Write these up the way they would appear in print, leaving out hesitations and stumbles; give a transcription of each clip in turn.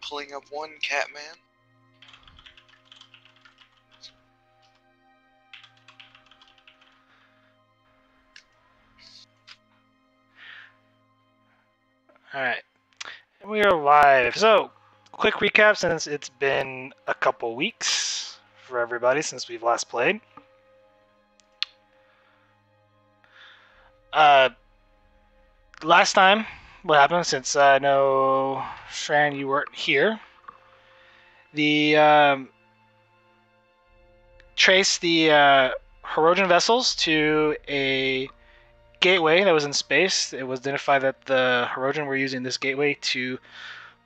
pulling up one, Catman. Alright. We are live. So, quick recap since it's been a couple weeks for everybody since we've last played. Last time, what happened, since I know, Shran, you weren't here, the traced the Hirogen vessels to a gateway that was in space. It was identified that the Hirogen were using this gateway to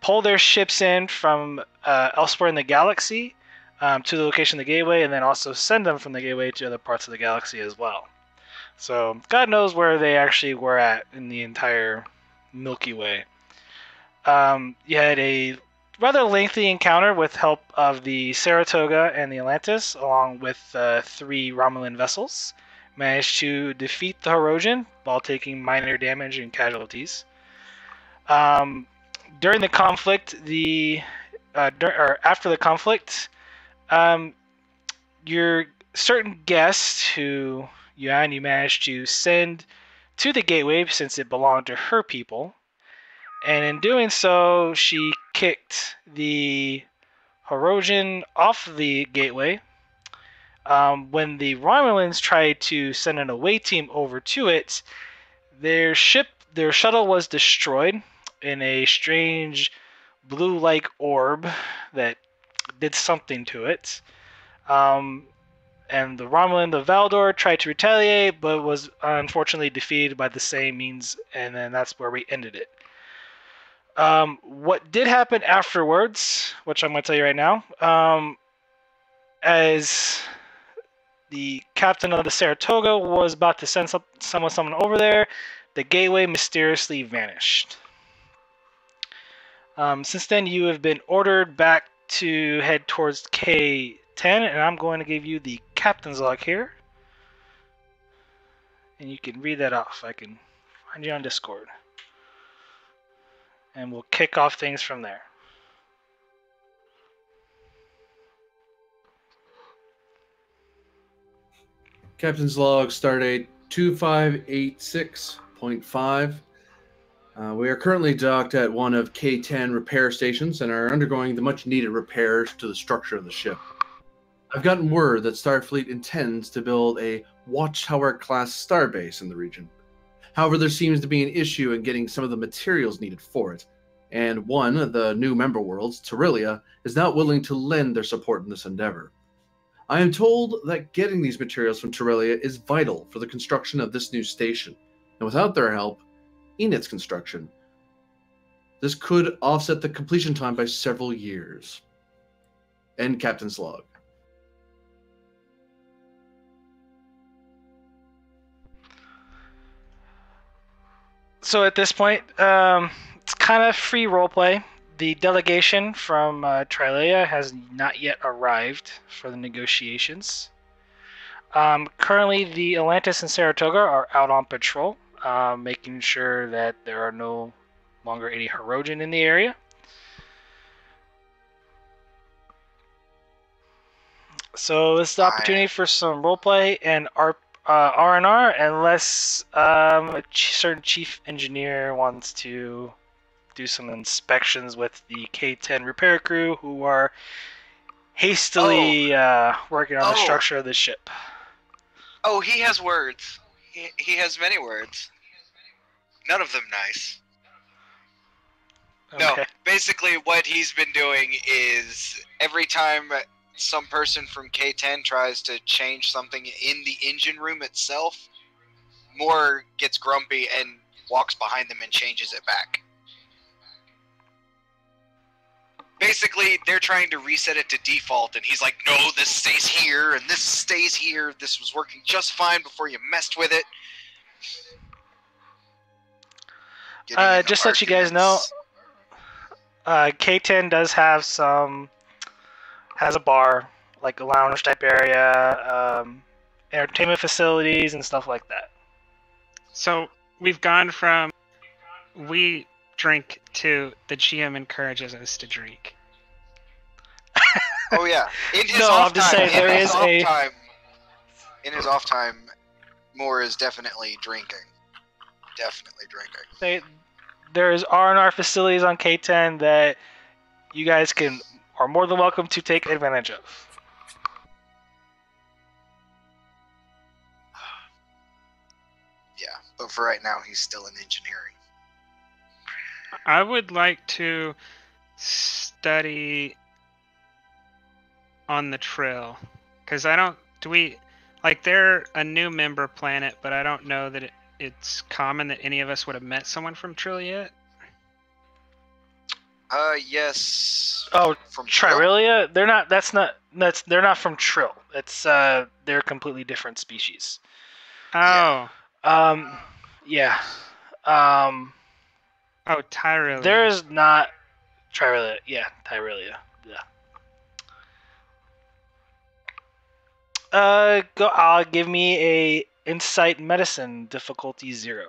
pull their ships in from elsewhere in the galaxy to the location of the gateway, and then also send them from the gateway to other parts of the galaxy as well. So God knows where they actually were at in the entire Milky Way. You had a rather lengthy encounter with help of the Saratoga and the Atlantis, along with 3 Romulan vessels. Managed to defeat the Hirogen while taking minor damage and casualties. During the conflict, after the conflict, your certain guest who you managed to send to the gateway since it belonged to her people, and in doing so, she kicked the Hirogen off the gateway. When the Romulans tried to send an away team over to it, their shuttle was destroyed in a strange blue-like orb that did something to it. And the Romulan, the Valdor, tried to retaliate, but was unfortunately defeated by the same means, and then that's where we ended it. What did happen afterwards, which I'm going to tell you right now, as the captain of the Saratoga was about to send someone over there, the gateway mysteriously vanished. Since then, you have been ordered back to head towards K10, and I'm going to give you the captain's log here. And you can read that off. I can find you on Discord. And we'll kick off things from there. Captain's log, stardate 2586.5. We are currently docked at one of K10 repair stations and are undergoing the much-needed repairs to the structure of the ship. I've gotten word that Starfleet intends to build a Watchtower-class starbase in the region. However, there seems to be an issue in getting some of the materials needed for it, and one of the new member worlds, Tyrellia, is not willing to lend their support in this endeavor. I am told that getting these materials from Tyrellia is vital for the construction of this new station, and without their help in its construction, this could offset the completion time by several years. End Captain's log. So at this point, it's kind of free roleplay. The delegation from Tyrellia has not yet arrived for the negotiations. Currently, the Atlantis and Saratoga are out on patrol, making sure that there are no longer any Hirogen in the area. So this is the opportunity for some roleplay and R&R, unless a certain chief engineer wants to do some inspections with the K10 repair crew who are hastily working on the structure of the ship. Oh, he has words. He has many words. None of them nice. Okay. No, basically what he's been doing is every time some person from K10 tries to change something in the engine room itself, Moore gets grumpy and walks behind them and changes it back. Basically, they're trying to reset it to default, and he's like, no, this stays here, and this stays here. This was working just fine before you messed with it. Just to let you guys know, K10 does have has a bar, like a lounge type area, entertainment facilities and stuff like that. So we've gone from we drink too. The GM encourages us to drink. Oh yeah. In his No, off I'm just time, saying there in his is off a- time, in his off time, Moore is definitely drinking. Definitely drinking. There's R&R facilities on K10 that you guys are more than welcome to take advantage of. Yeah, but for right now, he's still in engineering. I would like to study on the Trill, because they're a new member planet, but I don't know that it's common that any of us would have met someone from Trill yet. Yes. Oh, From Trill? Tyrellia? They're not from Trill. It's they're a completely different species. Oh. Yeah. Oh, Tyrellians. There's not Tyrellia. Yeah, Tyrellia. Yeah. Give me a insight medicine difficulty 0.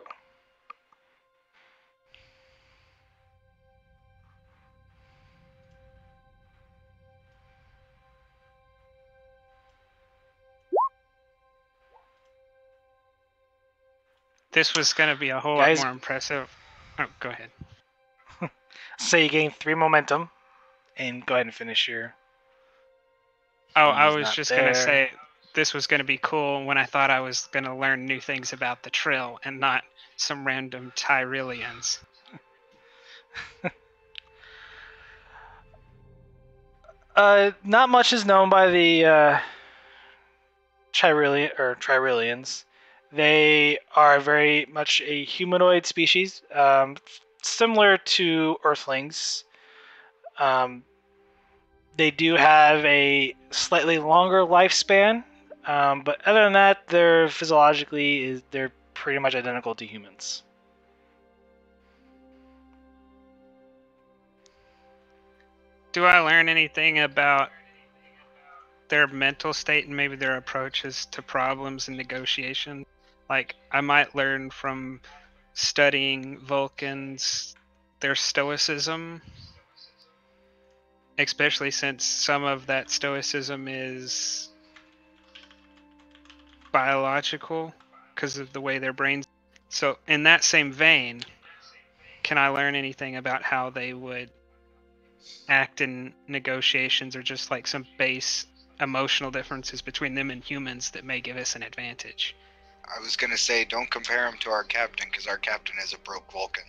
This was going to be a whole lot more impressive. Oh, go ahead. So you gain 3 momentum, and go ahead and finish your... Oh, I was just going to say this was going to be cool when I thought I was going to learn new things about the Trill and not some random Tyrellians. Not much is known by the Tyrellians. They are very much a humanoid species, similar to Earthlings. They do have a slightly longer lifespan, but other than that, they're pretty much identical to humans. Do I learn anything about their mental state and maybe their approaches to problems and negotiation? Like, I might learn from studying Vulcans, their stoicism, especially since some of that stoicism is biological because of the way their brains... So, in that same vein, can I learn anything about how they would act in negotiations, or just like some base emotional differences between them and humans that may give us an advantage? I was gonna say, don't compare him to our captain, because our captain is a broke Vulcan.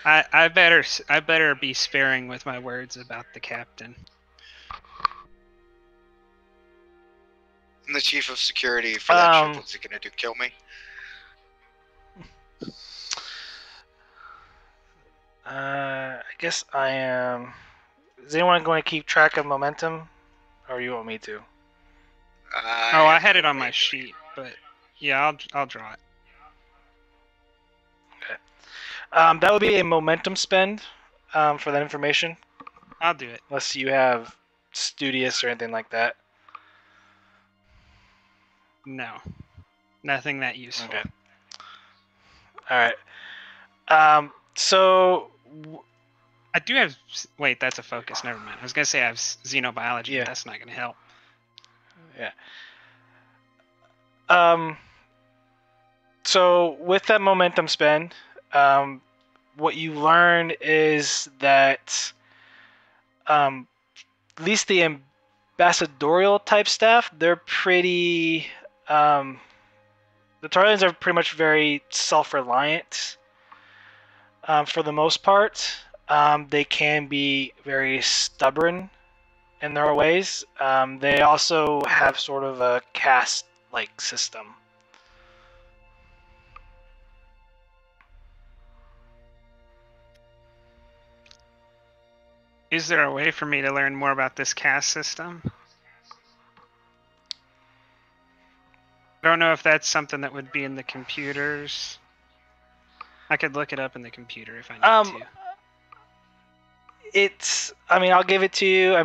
I better be sparing with my words about the captain. I'm the chief of security for that ship. What's he gonna do? Kill me? I guess I am. Is anyone going to keep track of momentum, or you want me to? I had it on my sheet, but yeah, I'll draw it. Okay. That would be a momentum spend for that information. I'll do it. Unless you have Studious or anything like that. No. Nothing that useful. Okay. Alright. So... I do have... Wait, that's a focus. Never mind. I was going to say I have xenobiology, but that's not going to help. Yeah. So with that momentum spend, what you learn is that at least the ambassadorial type staff, they're pretty... the Tyrellians are pretty much very self-reliant for the most part. They can be very stubborn in their ways. They also have sort of a caste-like system. Is there a way for me to learn more about this caste system? I don't know if that's something that would be in the computers. I could look it up in the computer if I need to. I'll give it to you.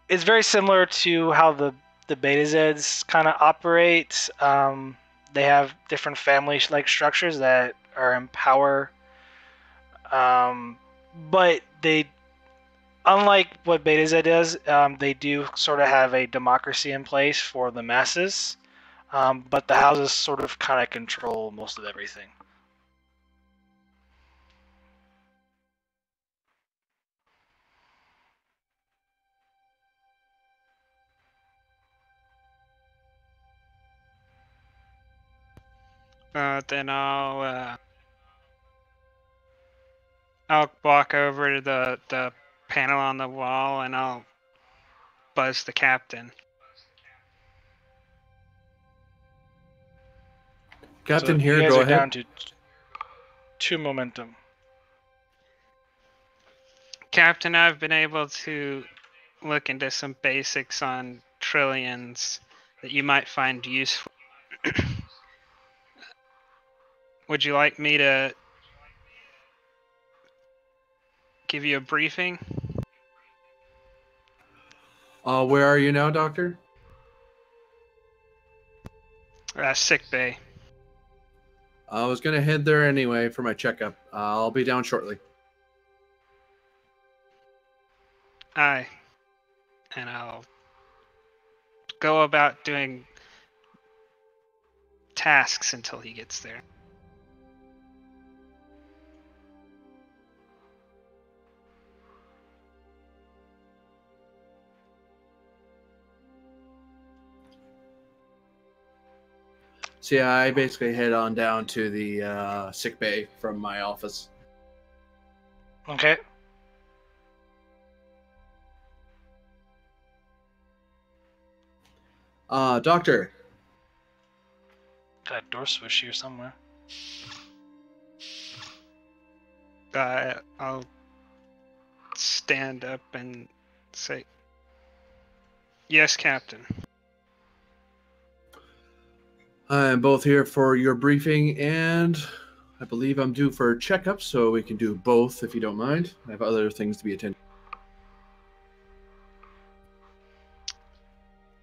It's very similar to how the Beta Zeds kind of operate. They have different family-like structures that are in power, but they, unlike what Beta Z does, they do sort of have a democracy in place for the masses, but the houses sort of kind of control most of everything. Then I'll walk over to the panel on the wall and I'll buzz the captain. Captain, So here, you guys go are ahead. down to 2 momentum. Captain, I've been able to look into some basics on Tyrellians that you might find useful. Would you like me to give you a briefing? Where are you now, Doctor? Sick bay. I was going to head there anyway for my checkup. I'll be down shortly. Aye. And I'll go about doing tasks until he gets there. So yeah, I basically head on down to the sick bay from my office. Okay. Doctor. Got a door switch here somewhere. I'll stand up and say, "Yes, Captain." I'm both here for your briefing, and I believe I'm due for a checkup, so we can do both if you don't mind. I have other things to be attended.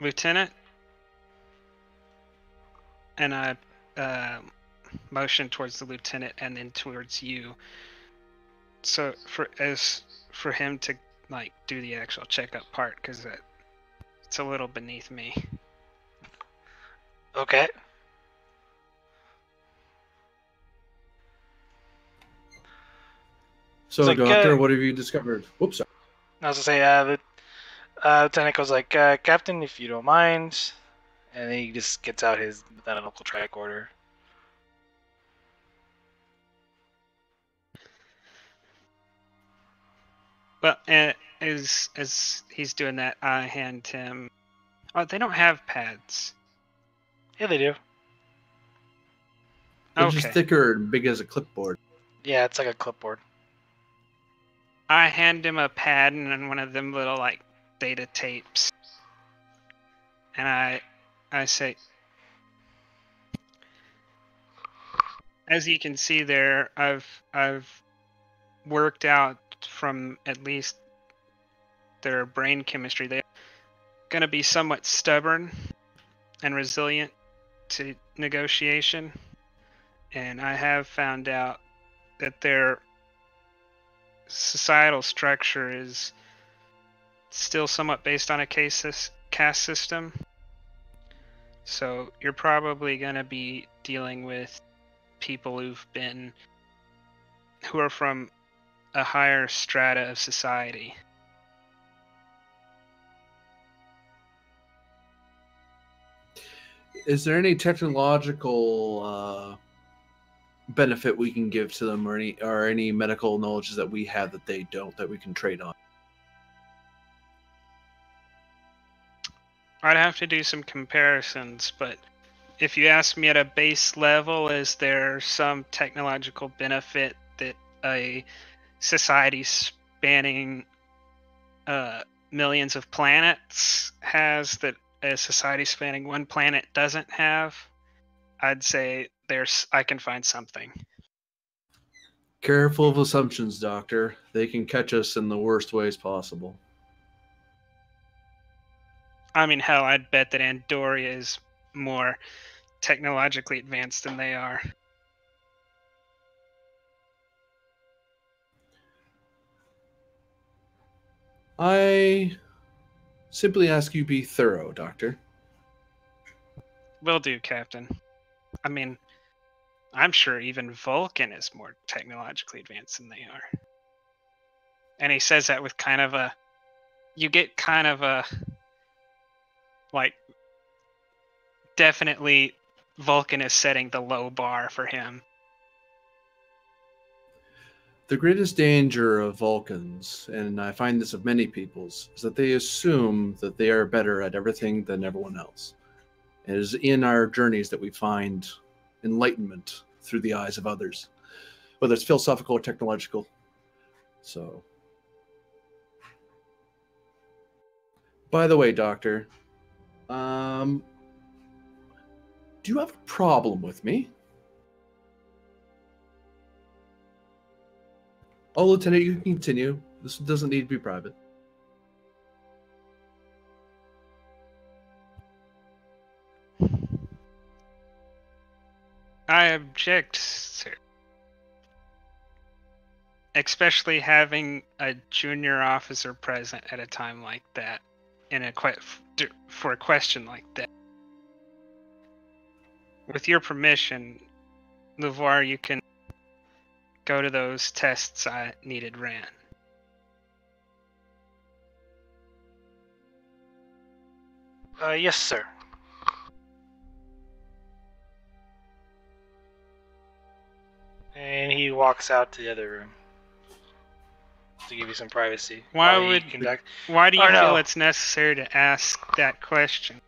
Lieutenant? And I motion towards the lieutenant and then towards you. So for him to like do the actual checkup part, because it's a little beneath me. Okay. So, like, Doctor, what have you discovered? Whoops. Sorry. I was gonna say, the lieutenant goes like, Captain, if you don't mind, and then he just gets out his methodical tricorder. Well, as he's doing that, I hand him. Oh, they don't have pads. Yeah, they do. They're Okay. just thicker and big as a clipboard. Yeah, it's like a clipboard. I hand him a pad and one of them little like data tapes, and I say, as you can see there, I've worked out from at least their brain chemistry. They're going to be somewhat stubborn and resilient to negotiation, and I have found out that their societal structure is still somewhat based on a caste system. So you're probably going to be dealing with people who are from a higher strata of society. Is there any technological benefit we can give to them, or any medical knowledge that we have that they don't, that we can trade on? I'd have to do some comparisons, but if you ask me at a base level, is there some technological benefit that a society spanning millions of planets has that a society spanning one planet doesn't have? I'd say I can find something. Careful of assumptions, Doctor. They can catch us in the worst ways possible. I mean, hell, I'd bet that Andoria is more technologically advanced than they are. I simply ask you be thorough, Doctor. Will do, Captain. I mean, I'm sure even Vulcan is more technologically advanced than they are. And he says that with kind of a... You get kind of a... Like, definitely Vulcan is setting the low bar for him. The greatest danger of Vulcans, and I find this of many peoples, is that they assume that they are better at everything than everyone else. It is in our journeys that we find enlightenment through the eyes of others, whether it's philosophical or technological. So, by the way, Doctor, do you have a problem with me? Oh, Lieutenant, you can continue. This doesn't need to be private. I object, sir. Especially having a junior officer present at a time like that, for a question like that. With your permission, LeVar, you can go to those tests I needed ran. Yes, sir. And he walks out to the other room to give you some privacy. Why do you feel it's necessary to ask that question?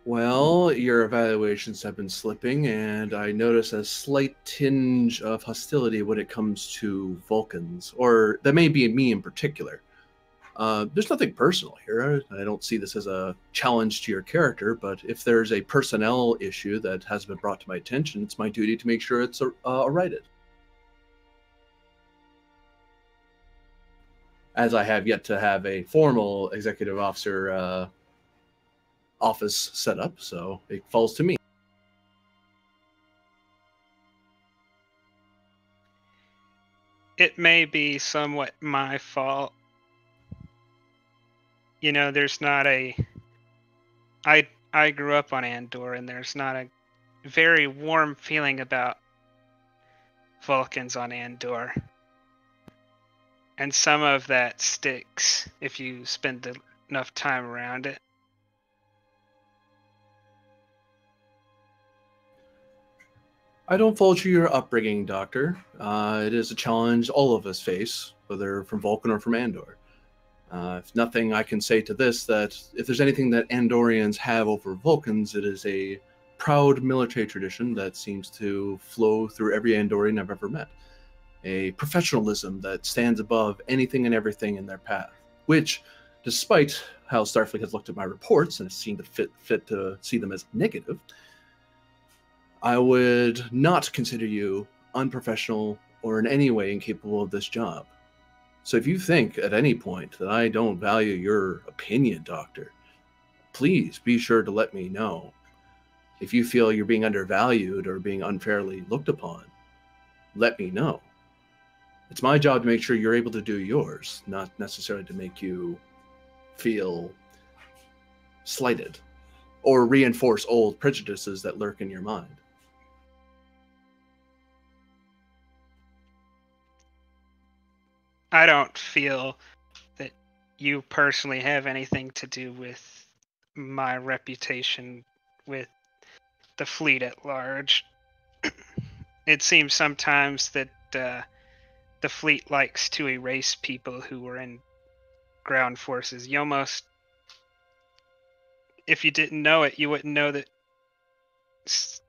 Well, your evaluations have been slipping, and I notice a slight tinge of hostility when it comes to Vulcans, or that may be me in particular. There's nothing personal here. I don't see this as a challenge to your character, but if there's a personnel issue that has been brought to my attention, it's my duty to make sure it's righted. As I have yet to have a formal executive officer office set up, so it falls to me. It may be somewhat my fault. You know, there's not a... I grew up on Andor, and there's not a very warm feeling about Vulcans on Andor. And some of that sticks if you spend enough time around it. I don't fault your upbringing, Doctor. It is a challenge all of us face, whether from Vulcan or from Andor. If nothing, I can say to this that if there's anything that Andorians have over Vulcans, it is a proud military tradition that seems to flow through every Andorian I've ever met. A professionalism that stands above anything and everything in their path, which, despite how Starfleet has looked at my reports and has seen to fit to see them as negative, I would not consider you unprofessional or in any way incapable of this job. So if you think at any point that I don't value your opinion, Doctor, please be sure to let me know. If you feel you're being undervalued or being unfairly looked upon, let me know. It's my job to make sure you're able to do yours, not necessarily to make you feel slighted or reinforce old prejudices that lurk in your mind. I don't feel that you personally have anything to do with my reputation with the fleet at large. It seems sometimes that the fleet likes to erase people who were in ground forces. You almost, if you didn't know it, you wouldn't know that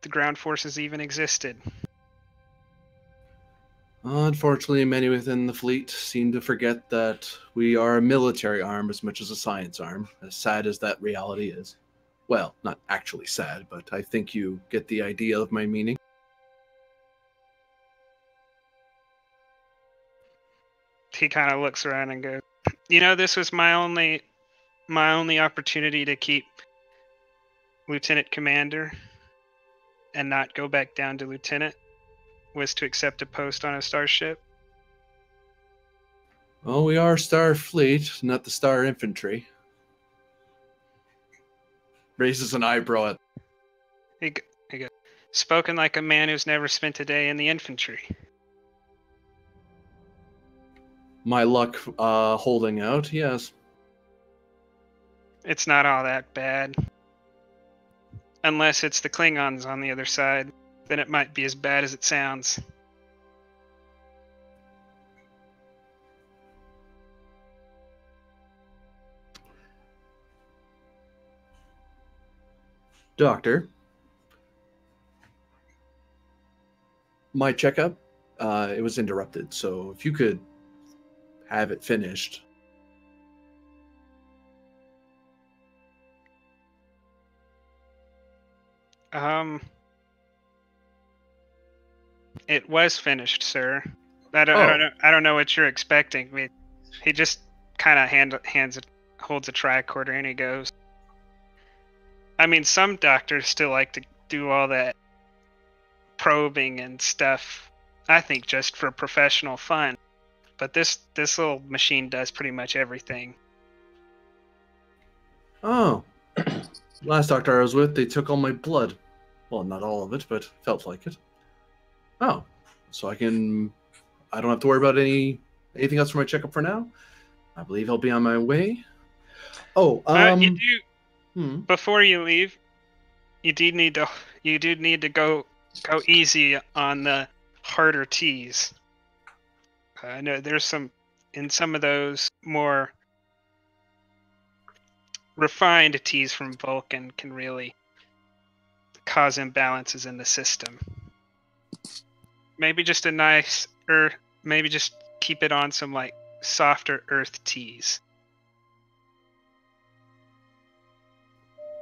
the ground forces even existed. Unfortunately, many within the fleet seem to forget that we are a military arm as much as a science arm, as sad as that reality is. Well, not actually sad, but I think you get the idea of my meaning. He kind of looks around and goes, you know, this was my only opportunity to keep lieutenant commander and not go back down to lieutenant was to accept a post on a starship? Well, we are Starfleet, not the Star Infantry. Raises an eyebrow at. He goes, spoken like a man who's never spent a day in the infantry. My luck holding out, yes. It's not all that bad. Unless it's the Klingons on the other side, then it might be as bad as it sounds. Doctor, my checkup, it was interrupted, so if you could have it finished. It was finished, sir. I don't know what you're expecting. He just kind of holds a tricorder and he goes. I mean, some doctors still like to do all that probing and stuff. I think just for professional fun. But this little machine does pretty much everything. Oh. Last doctor I was with, they took all my blood. Well, not all of it, but felt like it. Oh. So I don't have to worry about anything else for my checkup for now. I believe I'll be on my way. Oh, you do before you leave, you do need to go easy on the harder T's. I know there's some of those more refined T's from Vulcan can really cause imbalances in the system. Maybe just maybe just keep it on some like softer Earth T's.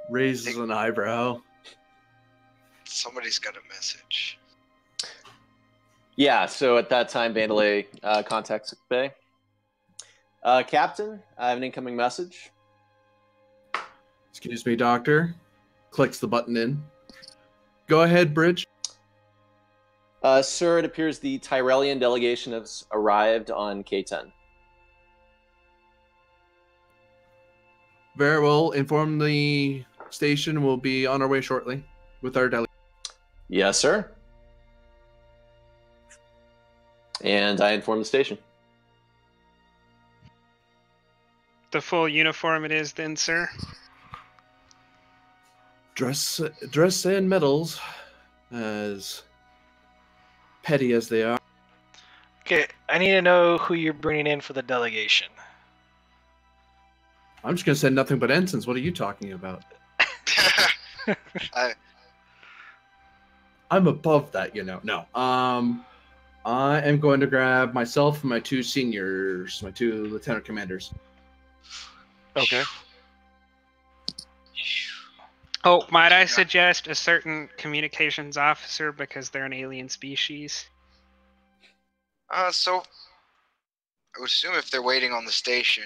Raises an eyebrow. Somebody's got a message. Yeah, so at that time, Vandalay contacts Bay. Captain, I have an incoming message. Excuse me, Doctor. Clicks the button in. Go ahead, Bridge. Sir, it appears the Tyrellian delegation has arrived on K10. Very well. Inform the station. We'll be on our way shortly with our delegation. Yes, sir. And I inform the station. The full uniform it is then, sir? Dress and medals, as petty as they are. Okay, I need to know who you're bringing in for the delegation. I'm just going to send nothing but ensigns. What are you talking about? I'm above that, you know. No. I am going to grab myself and my two seniors, my two lieutenant commanders. Okay. Oh, might I suggest a certain communications officer because they're an alien species? So I would assume if they're waiting on the station,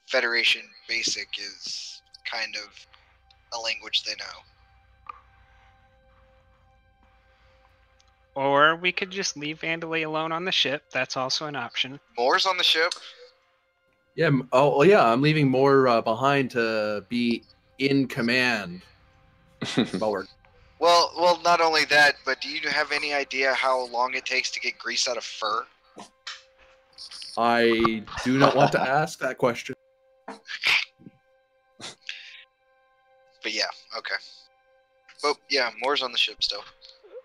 Federation Basic is kind of a language they know. Or we could just leave Vandalay alone on the ship. That's also an option. Moore's on the ship. Yeah. Oh, yeah. I'm leaving Moore behind to be in command. Well, not only that, but do you have any idea how long it takes to get grease out of fur? I do not want to ask that question. But yeah, okay. But yeah, Moore's on the ship still.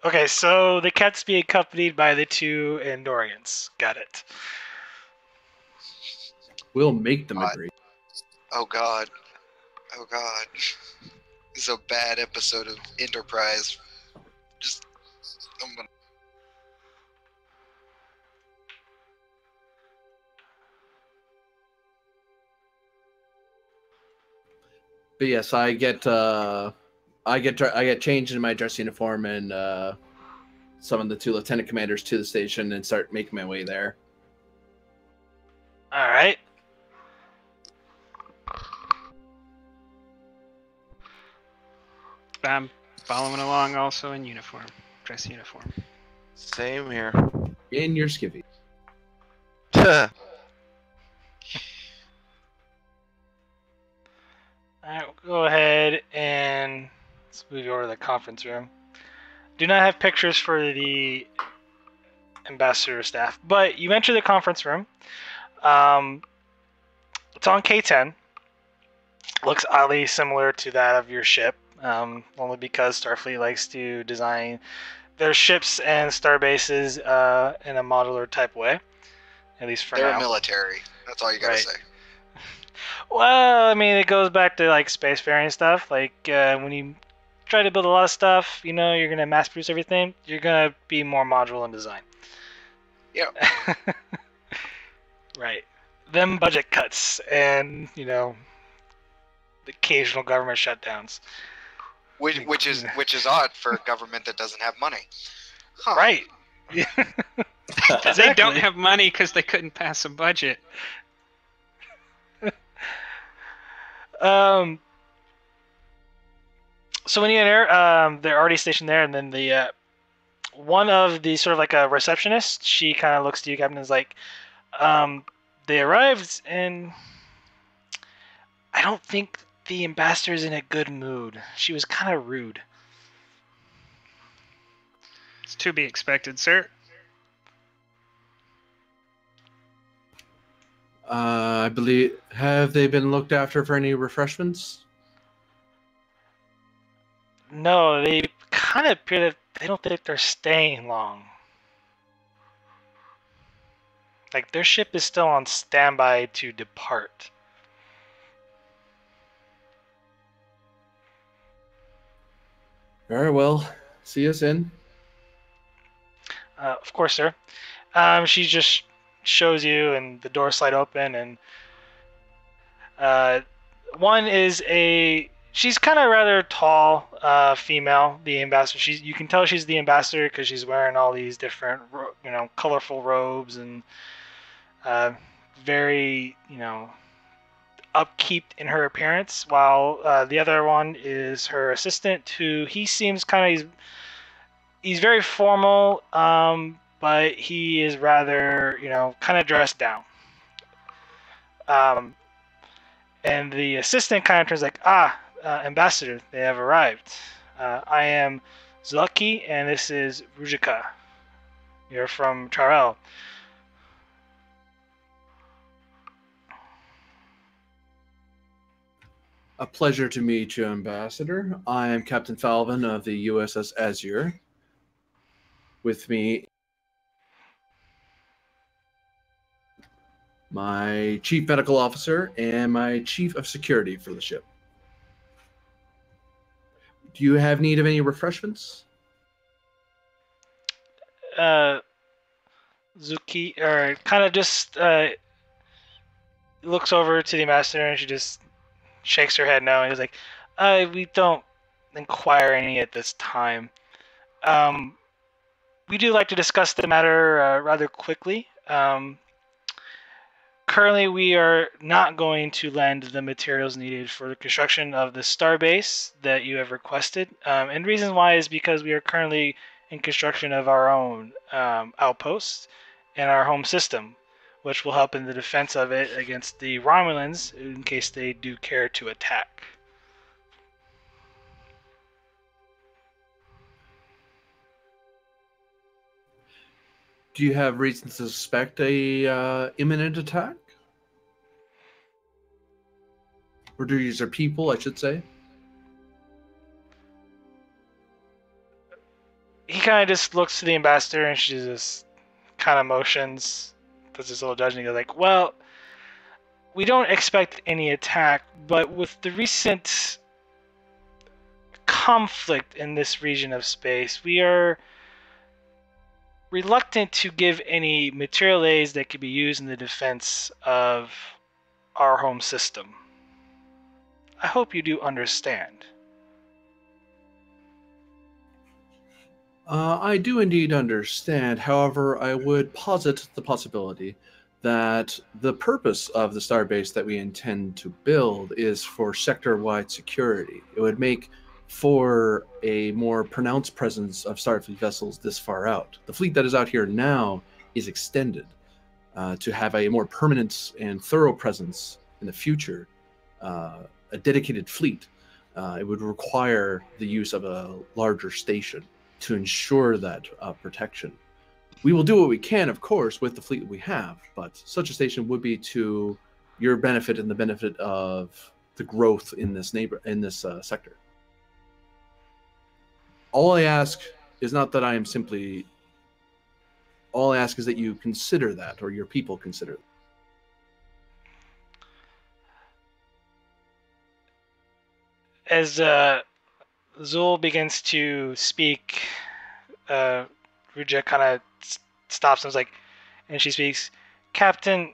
Okay, so the cats be accompanied by the two Andorians. Got it. We'll make them agree. Oh God. Oh God. This is a bad episode of Enterprise. I'm gonna... But yes, I get changed in my dress uniform and summon the two lieutenant commanders to the station and start making my way there. All right. I'm following along also in uniform, dress uniform. Same here. In your skivvy. Alright, we'll go ahead and let's move you over to the conference room. Do not have pictures for the ambassador staff, but you enter the conference room. It's on K10. Looks oddly similar to that of your ship, only because Starfleet likes to design their ships and starbases in a modular type way, at least for They're now. military. That's all you gotta Right. say. Well, I mean, it goes back to like spacefaring stuff. Like when you try to build a lot of stuff, you know, you're gonna mass produce everything. You're gonna be more modular in design. Yeah. Right. Them budget cuts and, you know, the occasional government shutdowns. Which is odd for a government that doesn't have money. Huh. Right. They don't have money because they couldn't pass a budget. So when you enter, they're already stationed there, and then the one of the sort of like a receptionist, she kind of looks to you, Captain, and is like, they arrived, and I don't think the ambassador is in a good mood. She was kind of rude. It's to be expected, sir. I believe. Have they been looked after for any refreshments? No, they kind of appear that they don't think they're staying long. Like, their ship is still on standby to depart. Very well. See us in. Of course, sir. She just shows you, and the doors slide open, and one is she's kind of rather tall female, the ambassador. You can tell she's the ambassador because she's wearing all these different, colorful robes and very, upkeep in her appearance. While the other one is her assistant, who he seems he's very formal, but he is rather, kind of dressed down. And the assistant kind of turns like, Ambassador, they have arrived. I am Zlucky, and this is Rujika. You're from Tyrell. A pleasure to meet you, Ambassador. I am Captain Falvan of the USS Azure. With me, my Chief Medical Officer and my Chief of Security for the ship. Do you have need of any refreshments? Zuki, kind of just looks over to the ambassador, and she just shakes her head no, and is like, we don't inquire any at this time. We do like to discuss the matter rather quickly. Currently, we are not going to lend the materials needed for the construction of the starbase that you have requested. And the reason why is because we are currently in construction of our own outpost and our home system, which will help in the defense of it against the Romulans in case they do care to attack. Do you have reason to suspect a imminent attack? Or do these are people, I should say? He kind of just looks to the ambassador, and she just kind of motions, does this little judging, and goes like, well, we don't expect any attack, but with the recent conflict in this region of space, we are reluctant to give any material aids that could be used in the defense of our home system. I hope you do understand. I do indeed understand. However, I would posit the possibility that the purpose of the starbase that we intend to build is for sector-wide security. It would make for a more pronounced presence of Starfleet vessels this far out. The fleet that is out here now is extended to have a more permanent and thorough presence in the future, a dedicated fleet. It would require the use of a larger station to ensure that protection. We will do what we can, of course, with the fleet that we have, but such a station would be to your benefit and the benefit of the growth in this sector. All I ask is not that I am simply... All I ask is that you consider that, or your people consider it. As Zul begins to speak, Ruja kind of stops and is like, and she speaks, Captain,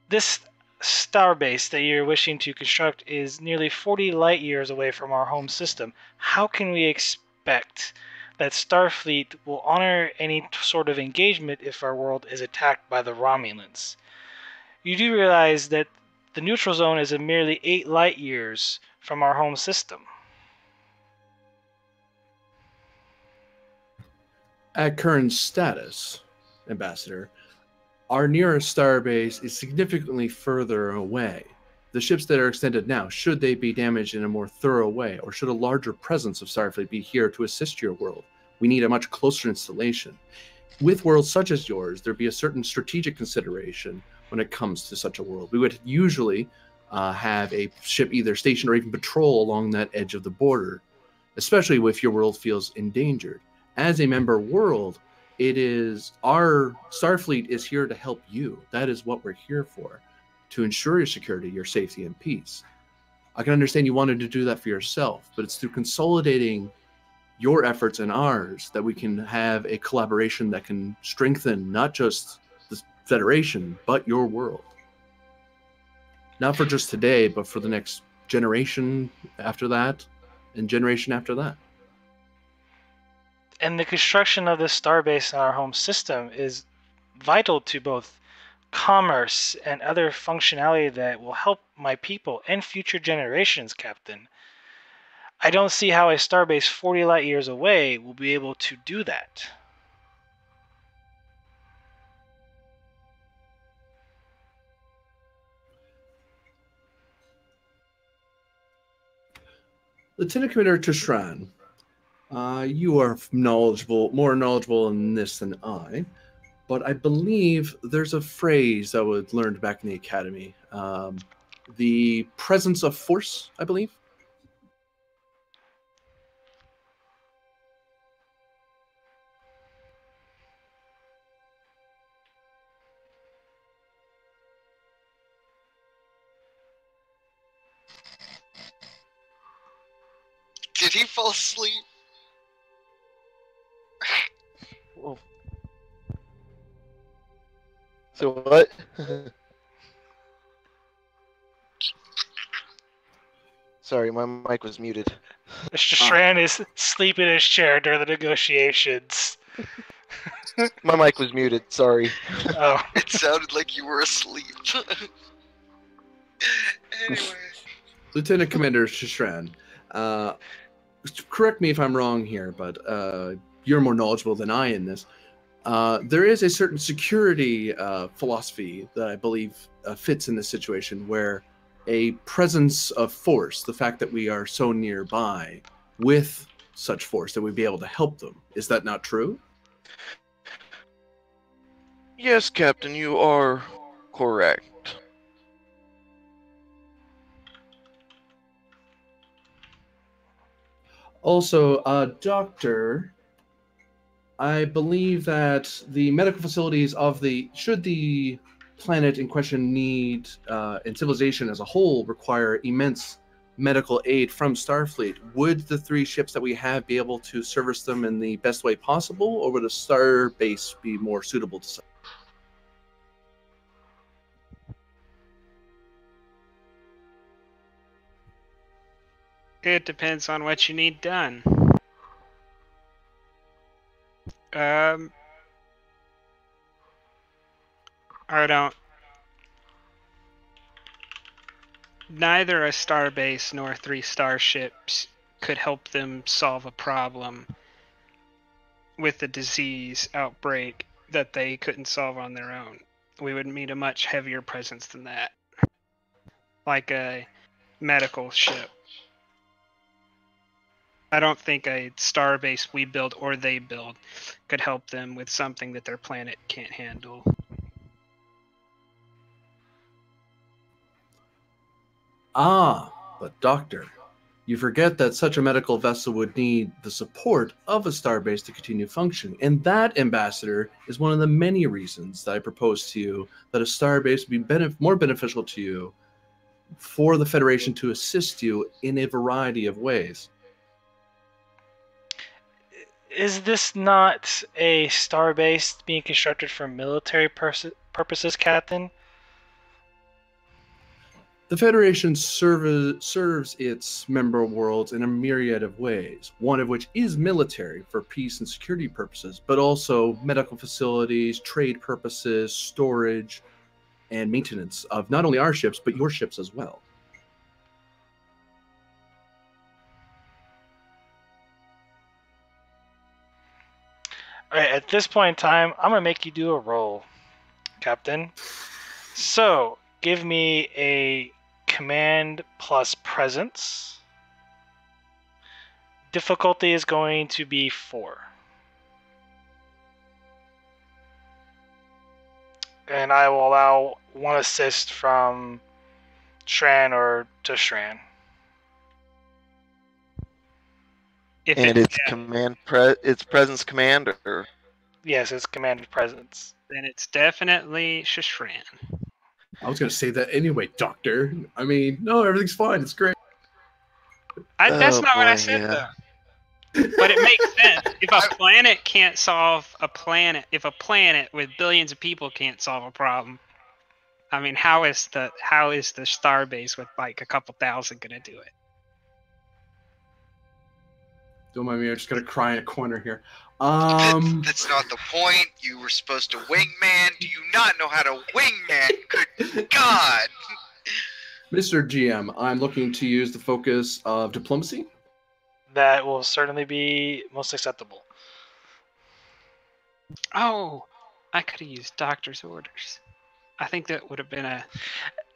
this starbase that you're wishing to construct is nearly 40 light years away from our home system. How can we expect that Starfleet will honor any sort of engagement if our world is attacked by the Romulans? You do realize that the neutral zone is merely 8 light years from our home system. At current status, Ambassador, our nearest starbase is significantly further away. The ships that are extended now, should they be damaged in a more thorough way, or should a larger presence of Starfleet be here to assist your world, we need a much closer installation. With worlds such as yours, there'd be a certain strategic consideration when it comes to such a world. We would usually have a ship either stationed or even patrol along that edge of the border, especially if your world feels endangered. As a member world, it is our Starfleet is here to help you. That is what we're here for, to ensure your security, your safety, and peace. I can understand you wanted to do that for yourself, but it's through consolidating your efforts and ours that we can have a collaboration that can strengthen not just the Federation, but your world. Not for just today, but for the next generation after that, and generation after that. And the construction of this starbase in our home system is vital to both commerce and other functionality that will help my people and future generations, Captain. I don't see how a starbase 40 light years away will be able to do that. Lieutenant Commander Tushran, you are more knowledgeable in this than I, but I believe there's a phrase that was learned back in the academy. The presence of force, I believe. Did he fall asleep? Whoa. So what? Sorry, my mic was muted. Mr. Shran is sleeping in his chair during the negotiations. My mic was muted, sorry. Oh. It sounded like you were asleep. Anyway. Lieutenant Commander Shishran, correct me if I'm wrong here, but you're more knowledgeable than I in this. There is a certain security philosophy that I believe fits in this situation, where a presence of force, the fact that we are so nearby with such force, that we'd be able to help them. Is that not true? Yes, Captain, you are correct. Also, Doctor, I believe that the medical facilities of should the planet in question need, and civilization as a whole, require immense medical aid from Starfleet, would the 3 ships that we have be able to service them in the best way possible, or would a star base be more suitable to serve? It depends on what you need done. I don't. Neither a starbase nor 3 starships could help them solve a problem with a disease outbreak that they couldn't solve on their own. We would need a much heavier presence than that, like a medical ship. I don't think a starbase we build or they build could help them with something that their planet can't handle. But Doctor, you forget that such a medical vessel would need the support of a starbase to continue functioning. And that, Ambassador, is one of the many reasons that I propose to you that a starbase would be more beneficial to you for the Federation to assist you in a variety of ways. Is this not a starbase being constructed for military purposes, Captain? The Federation serves its member worlds in a myriad of ways, one of which is military for peace and security purposes, but also medical facilities, trade purposes, storage, and maintenance of not only our ships, but your ships as well. Alright, at this point in time, I'm going to make you do a roll, Captain. So, give me a command plus presence. Difficulty is going to be 4. And I will allow 1 assist from Shran or to Shran. And it's it's presence command, or Yes, it's command and presence. Then it's definitely Shishran. I was going to say that anyway, Doctor. I mean, no, everything's fine. It's great. That's not what I boy, said, yeah. though. But it makes sense. If a planet can't solve a planet, if a planet with billions of people can't solve a problem, I mean, how is the starbase with like a couple thousand gonna do it? Don't mind me, I'm just going to cry in a corner here. That's not the point. You were supposed to wingman. Do you not know how to wingman? Good God. Mr. GM, I'm looking to use the focus of diplomacy. That will certainly be most acceptable. Oh, I could have used doctor's orders. I think that would have been a.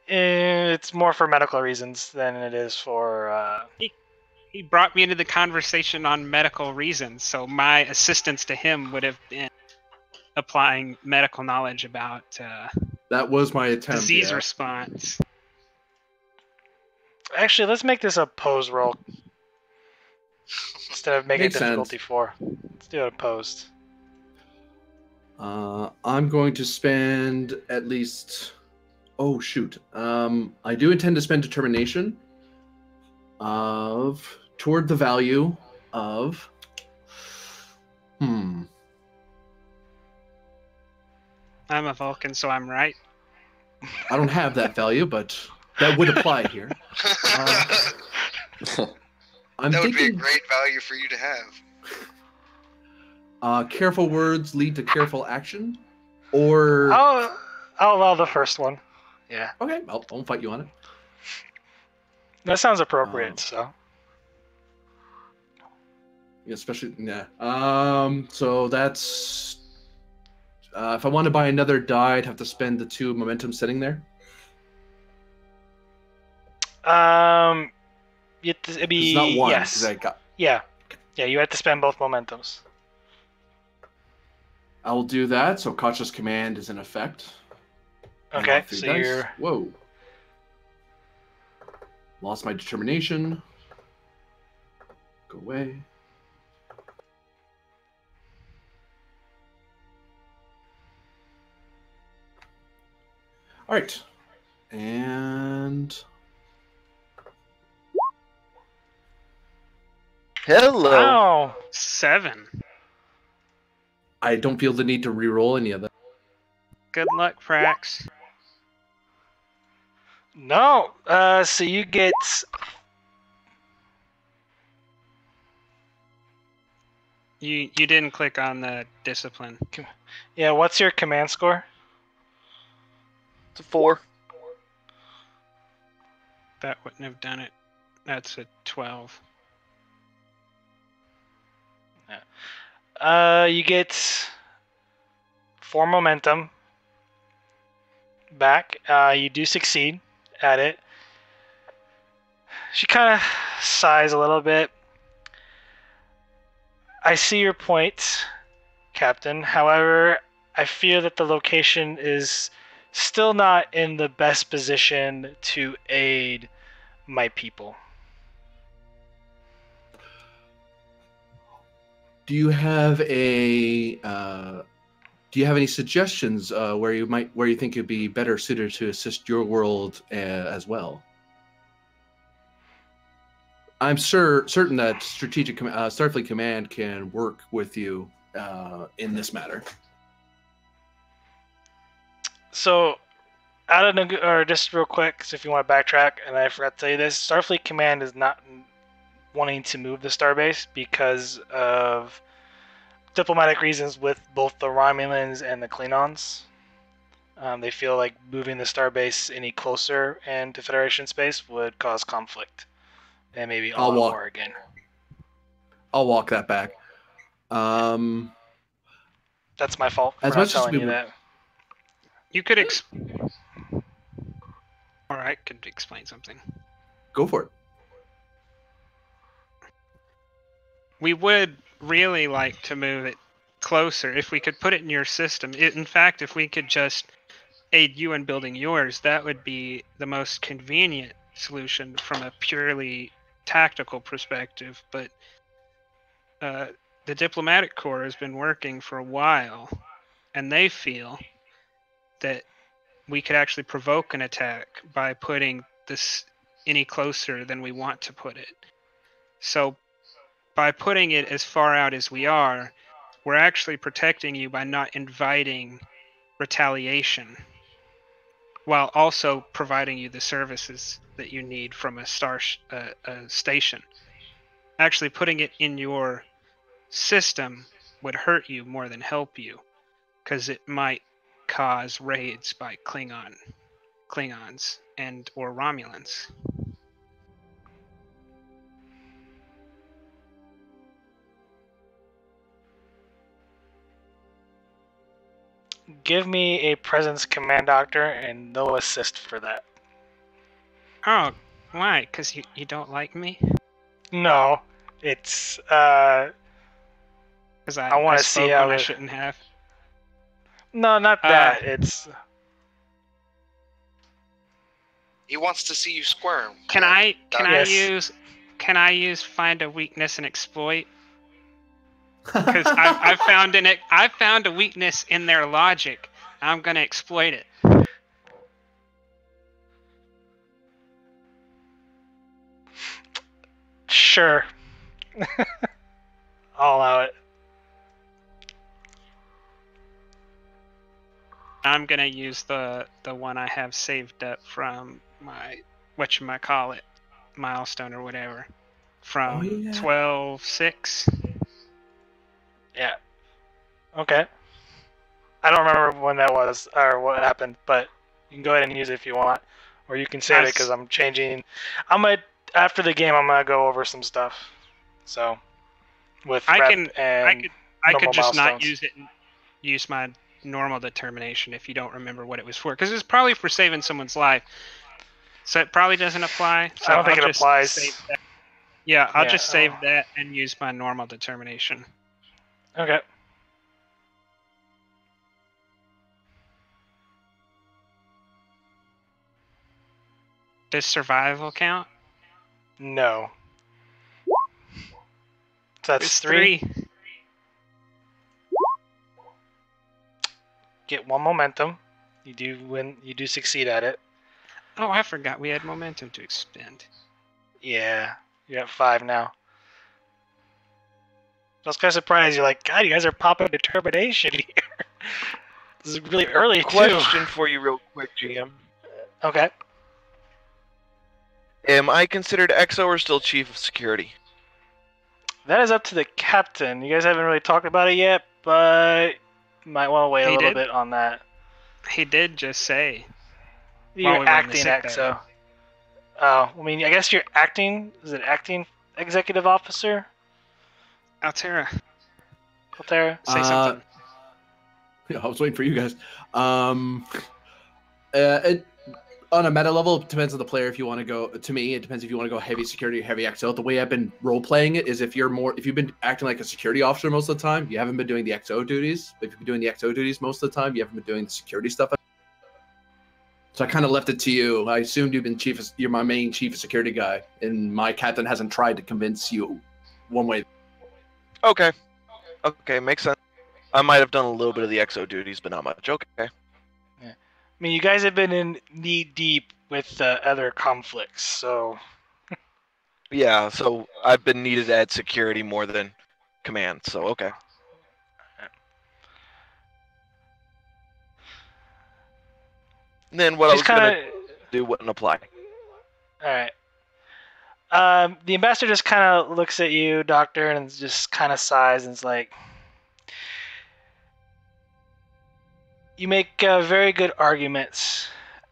It's more for medical reasons than it is for. He brought me into the conversation on medical reasons, so my assistance to him would have been applying medical knowledge about That was my attempt. disease yeah. response. Actually, let's make this a pose roll instead of making it Makes sense. difficulty 4. Let's do it opposed. I'm going to spend at least. Oh shoot! I do intend to spend determination toward the value of. I'm a Vulcan, so I'm right. I don't have that value, but that would apply here. I'm That would be a thinking great value for you to have. careful words lead to careful action, or I'll allow the first one. Yeah, okay, I'll fight you on it. that sounds appropriate. So Yeah, especially yeah. So that's if I want to buy another die, I'd have to spend the 2 momentum sitting there. it'd be It's not 1. yes. 'Cause I got. Yeah, you have to spend both momentums. I will do that. So cautious command is in effect. And Okay, I'll 3 so dice. you're Whoa. Lost my determination. Go away. All right. And hello. wow. 7. I don't feel the need to re-roll any of that. Good luck, Prax. No, so you get You didn't click on the discipline. yeah. What's your command score? It's a 4. That wouldn't have done it. That's a 12. You get 4 momentum back. You do succeed at it. She kind of sighs a little bit. I see your point, Captain. However, I fear that the location is still not in the best position to aid my people. Do you have any suggestions where you think it'd be better suited to assist your world as well? I'm certain that Starfleet Command can work with you in this matter. So, just real quick, so if you want to backtrack, and I forgot to tell you this, Starfleet Command is not wanting to move the starbase because of diplomatic reasons with both the Romulans and the Klingons. They feel like moving the starbase any closer into Federation space would cause conflict. And maybe all war again. I'll walk that back. That's my fault for as not much as telling we you would, that. You could or I could explain something. Go for it. We would really like to move it closer. If we could put it in your system. In fact, if we could just aid you in building yours, that would be the most convenient solution from a purely tactical perspective. But the diplomatic corps has been working for a while, and they feel that we could actually provoke an attack by putting this any closer than we want to put it. So by putting it as far out as we are, we're actually protecting you by not inviting retaliation, while also providing you the services that you need from a station. Actually, putting it in your system would hurt you more than help you, because it might cause raids by Klingons and or Romulans. Give me a presence command doctor and no assist for that. Oh, why? Because you don't like me? No, it's Because I want to see how I shouldn't have. No, not that. It's He wants to see you squirm. Can I Yes. use find a weakness and exploit? Because I found a weakness in their logic. I'm gonna exploit it. Sure. I'll allow it. I'm gonna use the one I have saved up from my whatchamacallit milestone or whatever from 12.6. Yeah. Okay. I don't remember when that was or what happened, but you can go ahead and use it if you want, or you can save it because I'm changing. After the game, I'm gonna go over some stuff. So with I rep could and just not milestones. use it and use my normal determination if you don't remember what it was for, because it's probably for saving someone's life, so it probably doesn't apply. So I don't think I'll it applies. Save that. Yeah, I'll just save that and use my normal determination. Okay. Does survival count? No. So that's It's 3. 3. Get 1 momentum. You do win. You do succeed at it. Oh, I forgot we had momentum to expend. Yeah. You're at 5 now. I was kind of surprised. You're like, God, you guys are popping determination here. This is really early, Question for you real quick, GM. Okay. Am I considered XO or still Chief of Security? That is up to the captain. You guys haven't really talked about it yet, but you might want to wait a little bit on that. He did just say. You're acting XO. Oh, I mean, I guess you're acting. Is it acting executive officer? Altera. Altera? Say something. Yeah, I was waiting for you guys. It, on a meta level, it depends on the player. If you want to go, to me, it depends if you want to go heavy security or heavy XO. The way I've been role playing it is if you've been acting like a security officer most of the time, you haven't been doing the XO duties. If you've been doing the XO duties most of the time, you haven't been doing the security stuff. So I kind of left it to you. I assumed you're my main chief of security guy, and my captain hasn't tried to convince you one way. Okay. Okay, makes sense. I might have done a little bit of the XO duties, but not much. Okay. I mean, you guys have been in knee deep with other conflicts, so Yeah, so I've been needed to add security more than command, so okay. And then what I was going to do wouldn't apply. All right. The ambassador just kind of looks at you, Doctor, and just kind of sighs and is like, "You make very good arguments.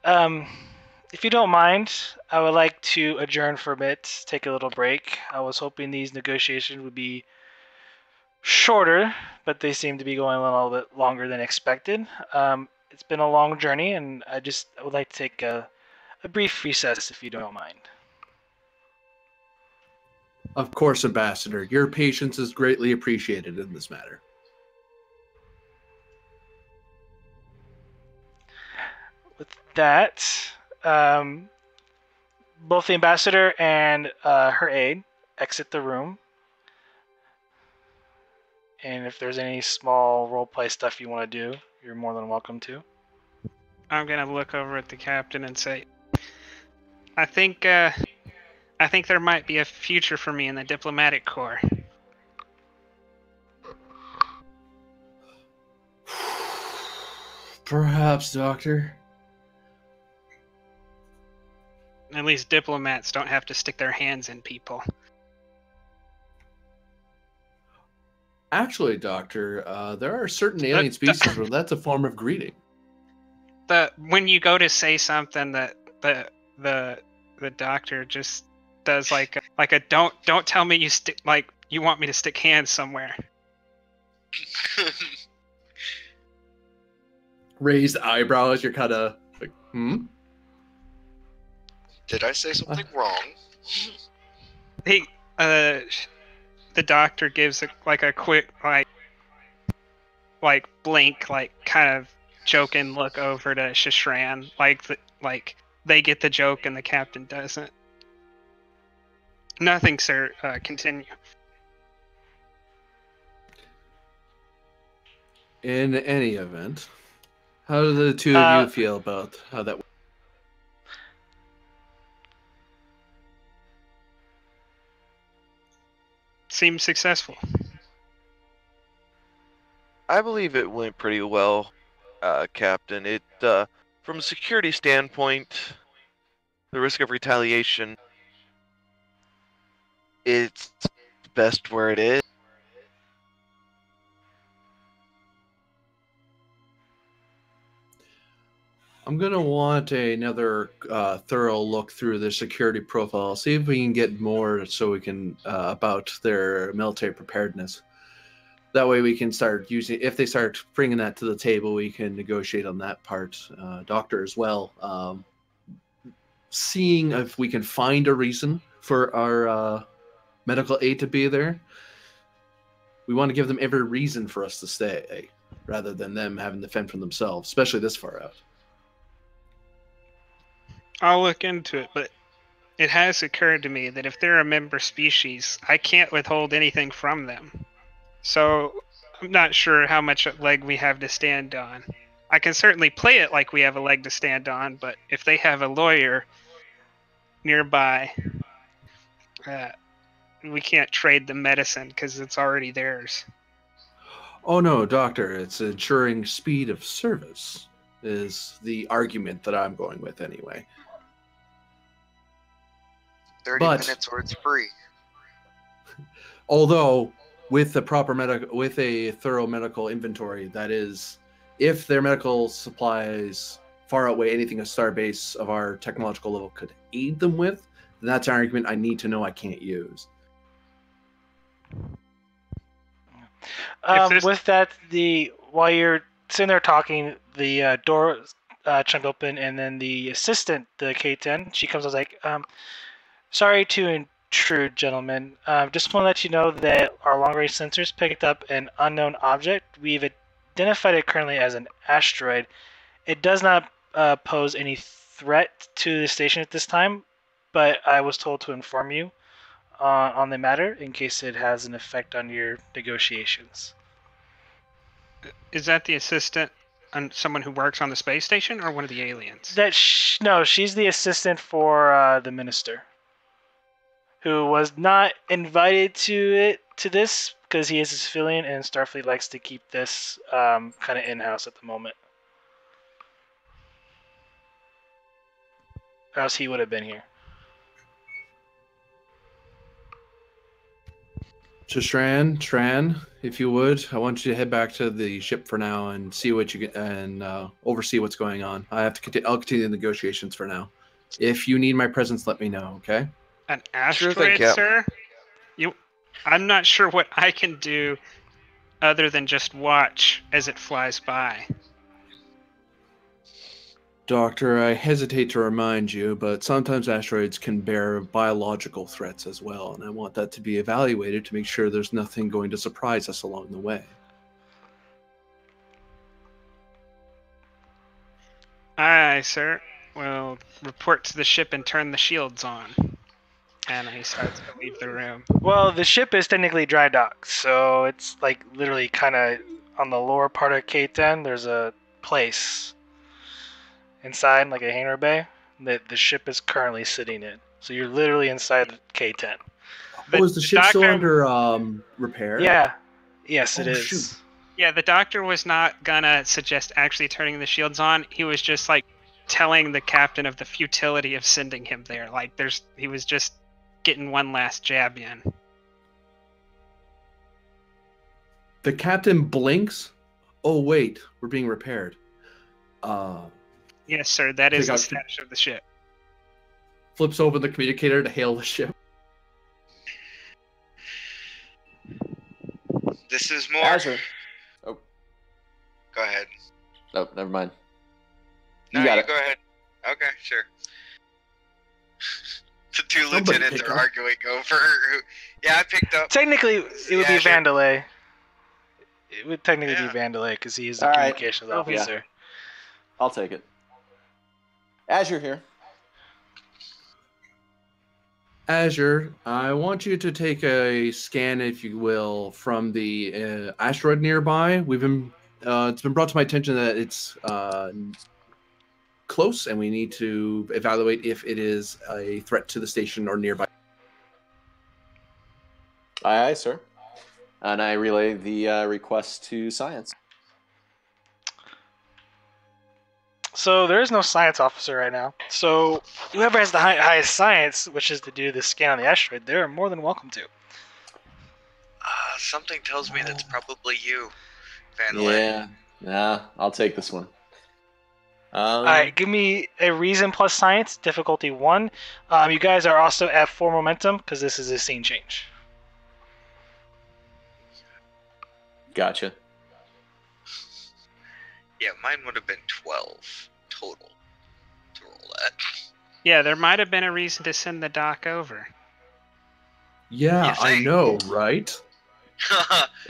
If you don't mind, I would like to adjourn for a bit, take a little break. I was hoping these negotiations would be shorter, but they seem to be going a little bit longer than expected. It's been a long journey, and I would like to take a brief recess, if you don't mind." Of course, Ambassador. Your patience is greatly appreciated in this matter. With that, both the ambassador and her aide exit the room. And if there's any small roleplay stuff you want to do, you're more than welcome to. I'm gonna look over at the captain and say, I think there might be a future for me in the diplomatic corps. Perhaps, Doctor. At least diplomats don't have to stick their hands in people. Actually, Doctor, there are certain alien species where that's a form of greeting. When you go to say something, that the doctor just does like a don't tell me you want me to stick hands somewhere. Raised eyebrows, you're kind of like, Did I say something wrong? The doctor gives a quick like blink, like kind of joking look over to Shishran, like they get the joke and the captain doesn't. Nothing, sir. Continue. In any event, how do the two of you feel about how that works? Seems successful. I believe it went pretty well, Captain. It, from a security standpoint, the risk of retaliation, it's best where it is. I'm going to want another thorough look through the security profile, see if we can get more so we can, about their military preparedness. That way we can start using, if they start bringing that to the table, we can negotiate on that part. Doctor as well, seeing if we can find a reason for our medical aid to be there. We want to give them every reason for us to stay, rather than them having to fend for themselves, especially this far out. I'll look into it, but it has occurred to me that if they're a member species, I can't withhold anything from them. So I'm not sure how much leg we have to stand on. I can certainly play it like we have a leg to stand on, but if they have a lawyer nearby, we can't trade the medicine because it's already theirs. Oh no, Doctor, it's ensuring speed of service is the argument that I'm going with anyway. 30 minutes or it's free. Although, with the proper with a thorough medical inventory, that is, if their medical supplies far outweigh anything a starbase of our technological level could aid them with, then that's an argument I need to know I can't use. there's- With that, while you're sitting there talking, the door chunk open, and then the assistant, the K10, she comes. I was like, sorry to intrude, gentlemen. Just want to let you know that our long-range sensors picked up an unknown object. We've identified it currently as an asteroid. It does not pose any threat to the station at this time, but I was told to inform you on the matter in case it has an effect on your negotiations. Is that the assistant and someone who works on the space station, or one of the aliens? No, she's the assistant for the minister, who was not invited to this because he is a civilian, and Starfleet likes to keep this kind of in-house at the moment. Or else he would have been here. So Shran, if you would, I want you to head back to the ship for now and see what you get and oversee what's going on. I'll continue the negotiations for now. If you need my presence, let me know. Okay. An Sure asteroid, thing, Cap. sir? I'm not sure what I can do other than just watch as it flies by. Doctor, I hesitate to remind you, but sometimes asteroids can bear biological threats as well, and I want that to be evaluated to make sure there's nothing going to surprise us along the way. Aye, sir. We'll report to the ship and turn the shields on. And he starts to leave the room. Well, the ship is technically dry docked, so it's like literally kind of on the lower part of K10. There's a place inside, like a hangar bay, that the ship is currently sitting in. So you're literally inside the K10. Oh, is the ship still doctor- under repair? Yeah. Yes, it Oh, is. shoot. Yeah, the doctor was not gonna suggest actually turning the shields on. He was just like telling the captain of the futility of sending him there. Like he was just getting one last jab in. The captain blinks. Oh wait, we're being repaired. Yes, sir. That is Take the out- status of the ship. Flips open the communicator to hail the ship. This is more. Azure. Oh, Go ahead. no, never mind. No, You got you it. go ahead. Okay, sure. The two Somebody lieutenants pick are up. arguing over who. Yeah, I picked up. Technically, it would be Yeah, sure. Vandalay. It would technically Yeah. be Vandalay because he is the All right. communications Oh, yeah. officer. I'll take it. Azure here. Azure, I want you to take a scan, if you will, from the asteroid nearby. It's been brought to my attention that it's close, and we need to evaluate if it is a threat to the station or nearby. Aye, aye, sir. And I relay the request to science. So there is no science officer right now. So whoever has the highest science, which is to do the scan on the asteroid, they're more than welcome to. Something tells me that's probably you, Vandalay. Yeah. Nah, I'll take this one. All right, give me a reason plus science, difficulty 1. You guys are also at 4 momentum because this is a scene change. Gotcha. Yeah, mine would have been 12 total to roll that. Yeah, there might have been a reason to send the doc over. Yeah, You I think? know, right?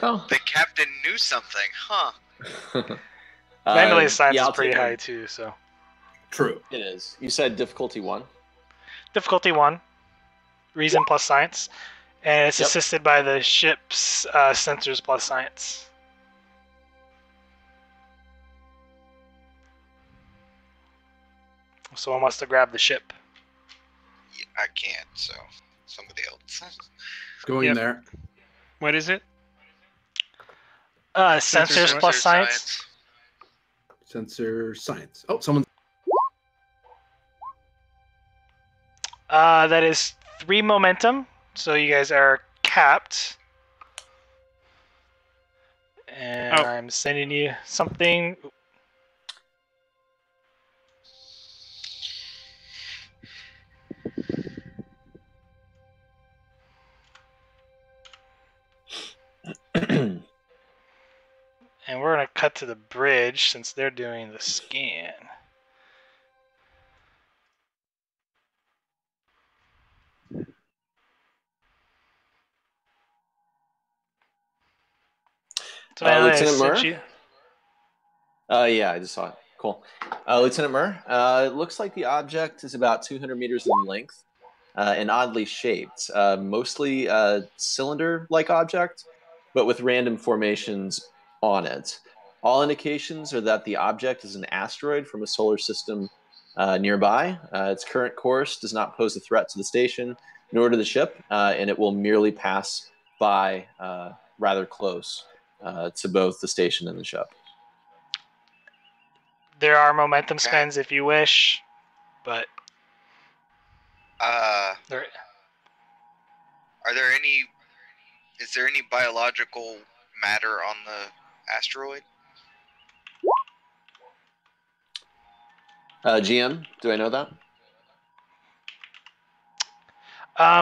Oh. The captain knew something, huh? Vandalay's science yeah, is I'll pretty take high one. too, so. True. It is. You said difficulty 1. Difficulty 1, reason plus science, and it's Yep. assisted by the ship's sensors plus science. Someone wants to grab the ship. Yeah, I can't, so somebody else. Going Yep. there. What is it? Sensors what? plus Sensor science. Sensor science. Oh, someone. That is 3 momentum, so you guys are capped. And Oh. I'm sending you something. And we're going to cut to the bridge since they're doing the scan. So Lieutenant Murr? you... Yeah, I just saw it. Cool. Lieutenant Murr, it looks like the object is about 200 meters in length and oddly shaped. Mostly a cylinder-like object, but with random formations on it. All indications are that the object is an asteroid from a solar system nearby. Its current course does not pose a threat to the station, nor to the ship, and it will merely pass by rather close to both the station and the ship. There are momentum spends if you wish, but... Are there any... Is there any biological matter on the asteroid? GM, do I know that?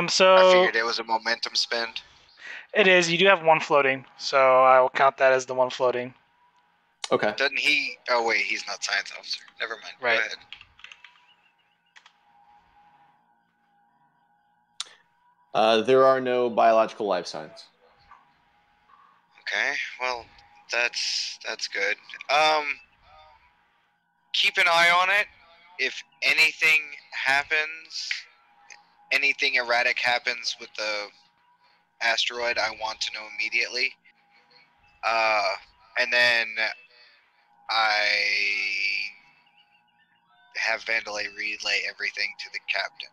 So I figured it was a momentum spend. It is. You do have one floating, so I will count that as the one floating. Okay. Doesn't he... Oh, wait, he's not science officer. Never mind. Right. Go ahead. There are no biological life signs. Okay, well, that's good. Keep an eye on it. If anything happens, anything erratic happens with the asteroid, I want to know immediately. And then I have Vandalay relay everything to the captain,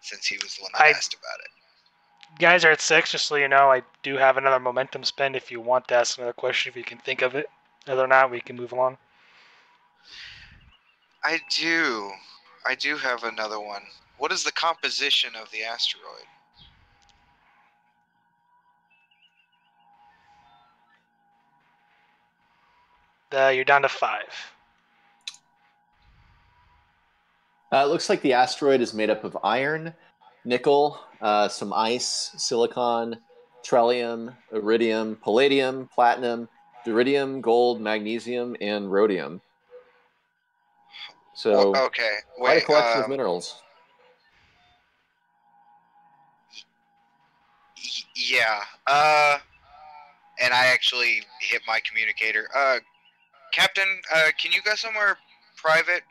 since he was the one that asked about it. You guys are at 6, just so you know. I do have another momentum spend if you want to ask another question, if you can think of it. Other than that, we can move along. I do have another one. What is the composition of the asteroid? You're down to 5. It looks like the asteroid is made up of iron, nickel, some ice, silicon, trillium, iridium, palladium, platinum, duridium, gold, magnesium, and rhodium. So, well, okay, wait, quite a collection of minerals. Yeah. And I actually hit my communicator. Captain, can you go somewhere private?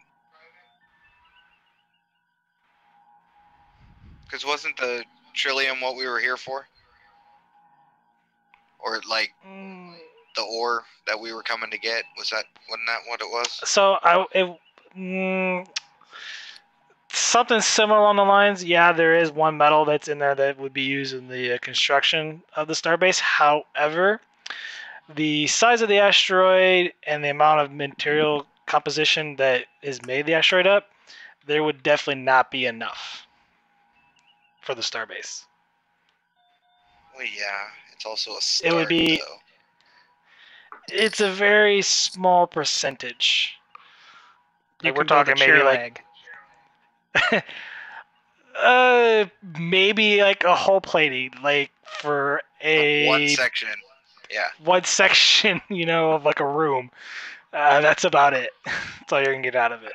Because wasn't the trillium what we were here for? Or like the ore that we were coming to get? Wasn't that what it was? So something similar along the lines. Yeah, there is one metal that's in there that would be used in the construction of the starbase. However, the size of the asteroid and the amount of material composition that is made the asteroid up, there would definitely not be enough for the starbase. Well, yeah, it's also a start, it would be. though. It's a very small percentage. You Like we're can build talking a chair maybe leg. maybe like a whole plating, like for One section. Yeah. One section, of like a room. That's about it. That's all you're gonna get out of it.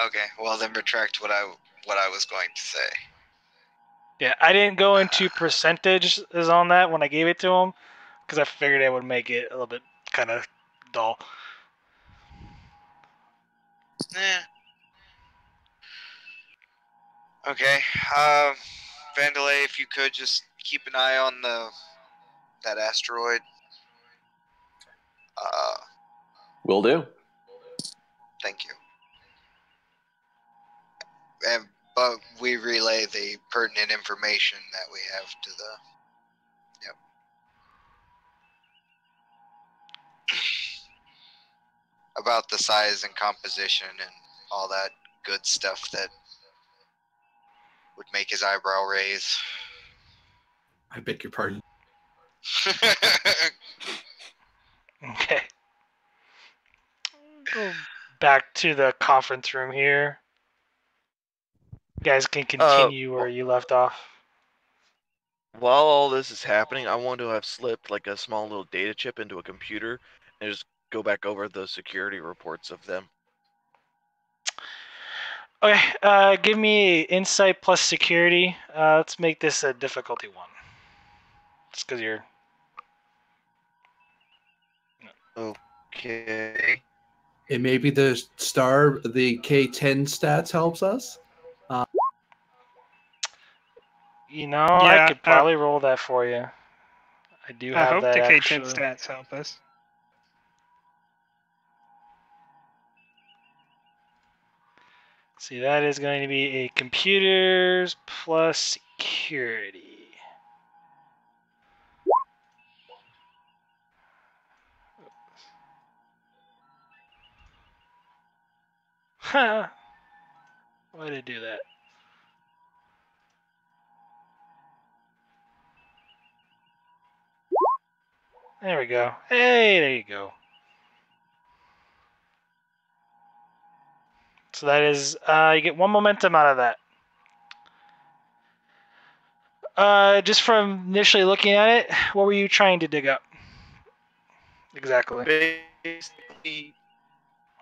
Okay, well then retract what I was going to say. Yeah, I didn't go into percentages on that when I gave it to him, because I figured it would make it a little bit kind of dull. Okay, Vandalay, if you could just keep an eye on that asteroid. Will do. Thank you. But we relay the pertinent information that we have to the... Yep. About the size and composition and all that good stuff that would make his eyebrow raise. I beg your pardon. Okay. Go back to the conference room here. You guys can continue where you left off. while all this is happening, I want to have slipped like a small little data chip into a computer and just go back over those security reports of them. Okay, give me insight plus security. Let's make this a difficulty 1. Just because you're... Okay. And maybe the K10 stats helps us. You know, I Yeah, could probably roll that for you. I do I have hope that the K10 actually. stats help us. See, that is going to be a computers plus security. Huh. Why did it do that? There we go. Hey, there you go. So that is, you get 1 momentum out of that. Just from initially looking at it, what were you trying to dig up? Exactly.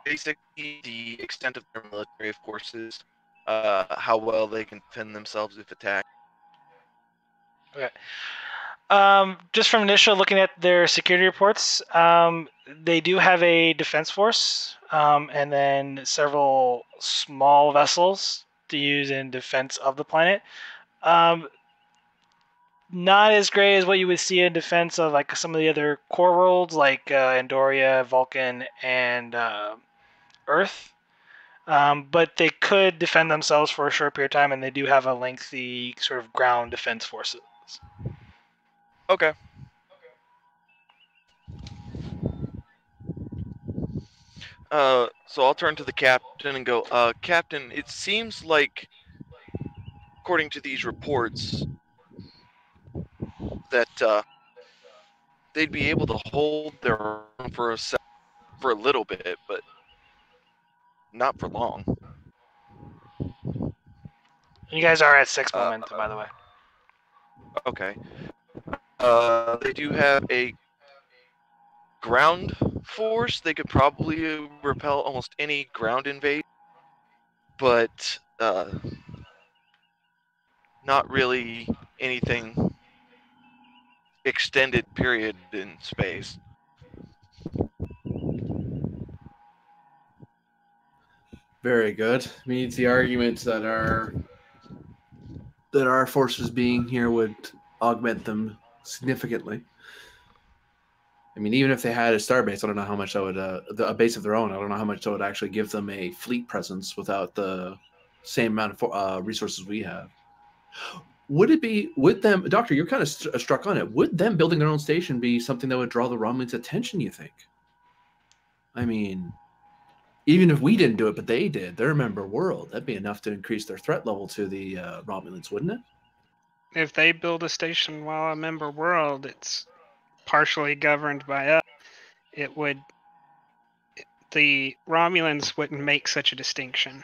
Basically, the extent of their military forces, how well they can defend themselves if attacked. Okay. Just from initial looking at their security reports, they do have a defense force, and then several small vessels to use in defense of the planet. Not as great as what you would see in defense of like some of the other core worlds like Andoria, Vulcan, and Earth. But they could defend themselves for a short period of time, and they do have a lengthy sort of ground defense forces. Okay. So I'll turn to the captain and go, Captain, it seems like, according to these reports, that they'd be able to hold their own for a little bit, but not for long. You guys are at 6 momentum, by the way. Okay. They do have a ground force. They could probably repel almost any ground invade, but not really anything extended period in space. Very good. Means the arguments that our forces being here would augment them significantly. I mean, even if they had a starbase, I don't know how much that would a base of their own. I don't know how much that would actually give them a fleet presence without the same amount of resources we have. Would it be with them, Doctor? You're kind of struck on it. Would them building their own station be something that would draw the Romulans' attention? You think? I mean, even if we didn't do it, but they did, they're a member world. That'd be enough to increase their threat level to the Romulans, wouldn't it? If they build a station while a member world, it's partially governed by us. The Romulans wouldn't make such a distinction.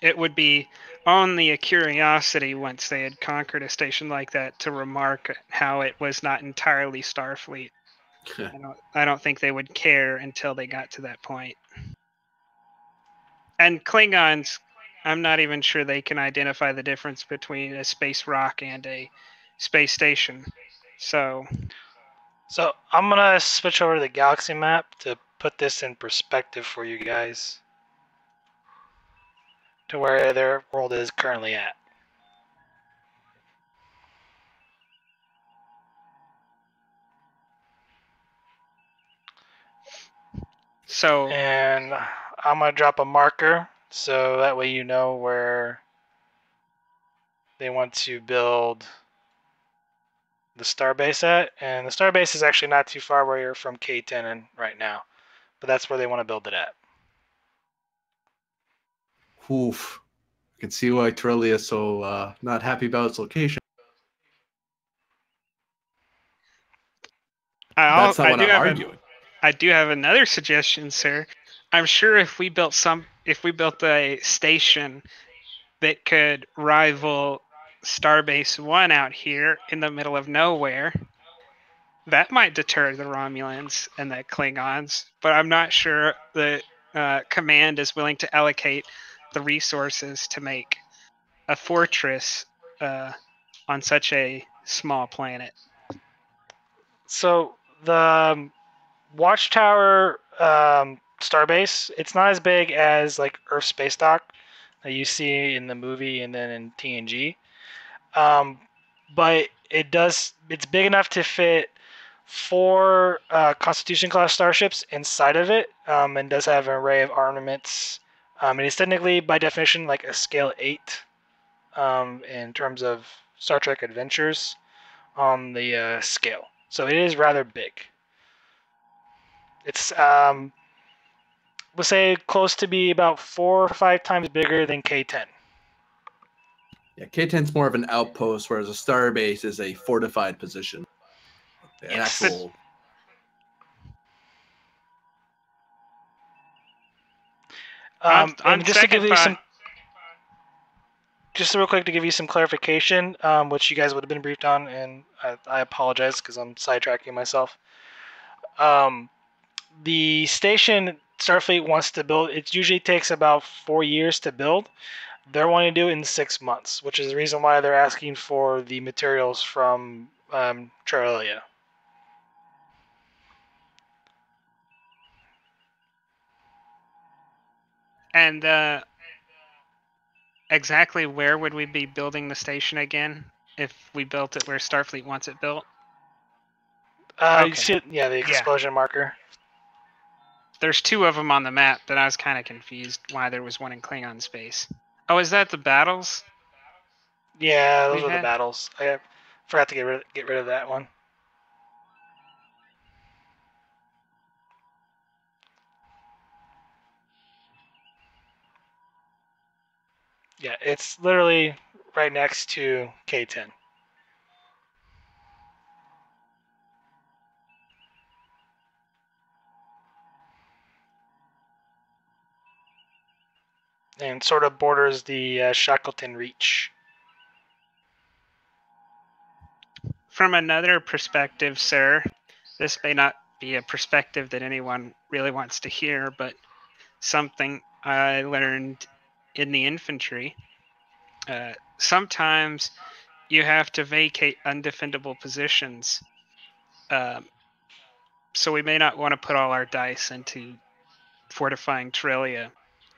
It would be only a curiosity once they had conquered a station like that to remark how it was not entirely Starfleet. I don't think they would care until they got to that point. And Klingons, I'm not even sure they can identify the difference between a space rock and a space station. So I'm going to switch over to the galaxy map to put this in perspective for you guys to where their world is currently at. And I'm going to drop a marker so that way you know where they want to build the starbase at. And the starbase is actually not too far where you're from K10 right now, but that's where they want to build it at. Oof. I can see why Tyrellia is so not happy about its location. That's not what I'm arguing. I do have another suggestion, sir. I'm sure if we built a station that could rival Starbase 1 out here in the middle of nowhere. That might deter the Romulans and the Klingons, but I'm not sure the command is willing to allocate the resources to make a fortress on such a small planet. So the Watchtower Starbase, it's not as big as like Earth Space Dock that you see in the movie and then in TNG. But it's big enough to fit 4 Constitution class starships inside of it, and does have an array of armaments. And it's technically, by definition, like a scale 8 in terms of Star Trek Adventures on the scale. So it is rather big. It's we'll say close to be about 4 or 5 times bigger than K10. Yeah, K10's more of an outpost, whereas a starbase is a fortified position. An Yes. actual. On Just to give second you thought, just real quick to give you some clarification, which you guys would have been briefed on, and I apologize because I'm sidetracking myself. The station Starfleet wants to build, it usually takes about 4 years to build. They're wanting to do it in 6 months, which is the reason why they're asking for the materials from Tyrellia. and exactly where would we be building the station again if we built it where Starfleet wants it built? You Okay. see it, yeah, the explosion marker. There's 2 of them on the map, but I was kind of confused why there was one in Klingon space. Oh, is that the battles? Yeah, those We were the had- battles. I forgot to get rid of that one. Yeah, it's literally right next to K10. And sort of borders the Shackleton Reach. From another perspective, sir, this may not be a perspective that anyone really wants to hear, but something I learned in the infantry. Sometimes you have to vacate undefendable positions. So we may not want to put all our dice into fortifying Tyrellia.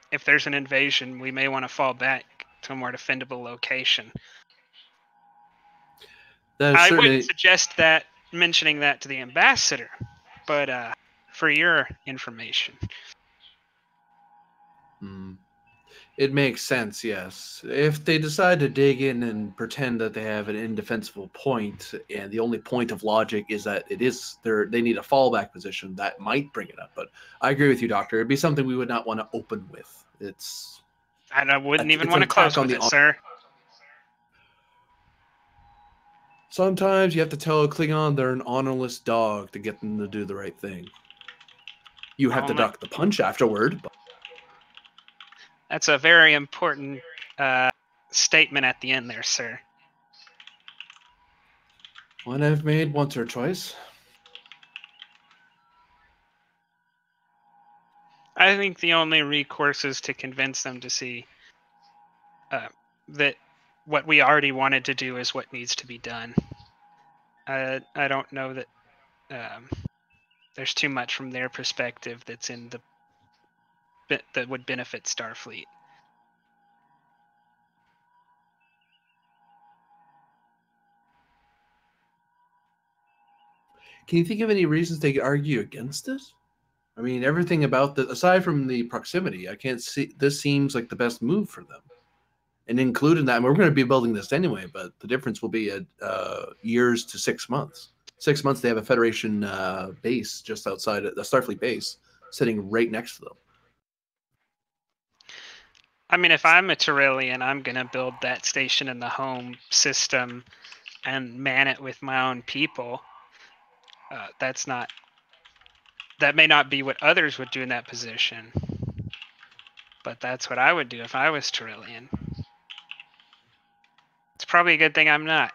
If there's an invasion, we may want to fall back to a more defendable location. I wouldn't suggest that mentioning that to the ambassador, but for your information. It makes sense, yes. If they decide to dig in and pretend that they have an indefensible point, and the only point of logic is that they need a fallback position, that might bring it up. But I agree with you, Doctor. It'd be something we would not want to open with. And I wouldn't even want to close with it, sir. Sometimes you have to tell a Klingon they're an honorless dog to get them to do the right thing. You have to duck the punch afterward. But... That's a very important statement at the end there, sir. When I've made once or twice. I think the only recourse is to convince them to see that what we already wanted to do is what needs to be done. I don't know that there's too much from their perspective that's in that would benefit Starfleet. Can you think of any reasons they could argue against it? I mean, everything about aside from the proximity, I can't see. This seems like the best move for them. And including that, we're going to be building this anyway, but the difference will be years to 6 months. 6 months, they have a Federation base just outside the Starfleet base, sitting right next to them. I mean, if I'm a Tyrellian, I'm going to build that station in the home system and man it with my own people. That may not be what others would do in that position, but that's what I would do if I was Tyrellian. probably a good thing I'm not.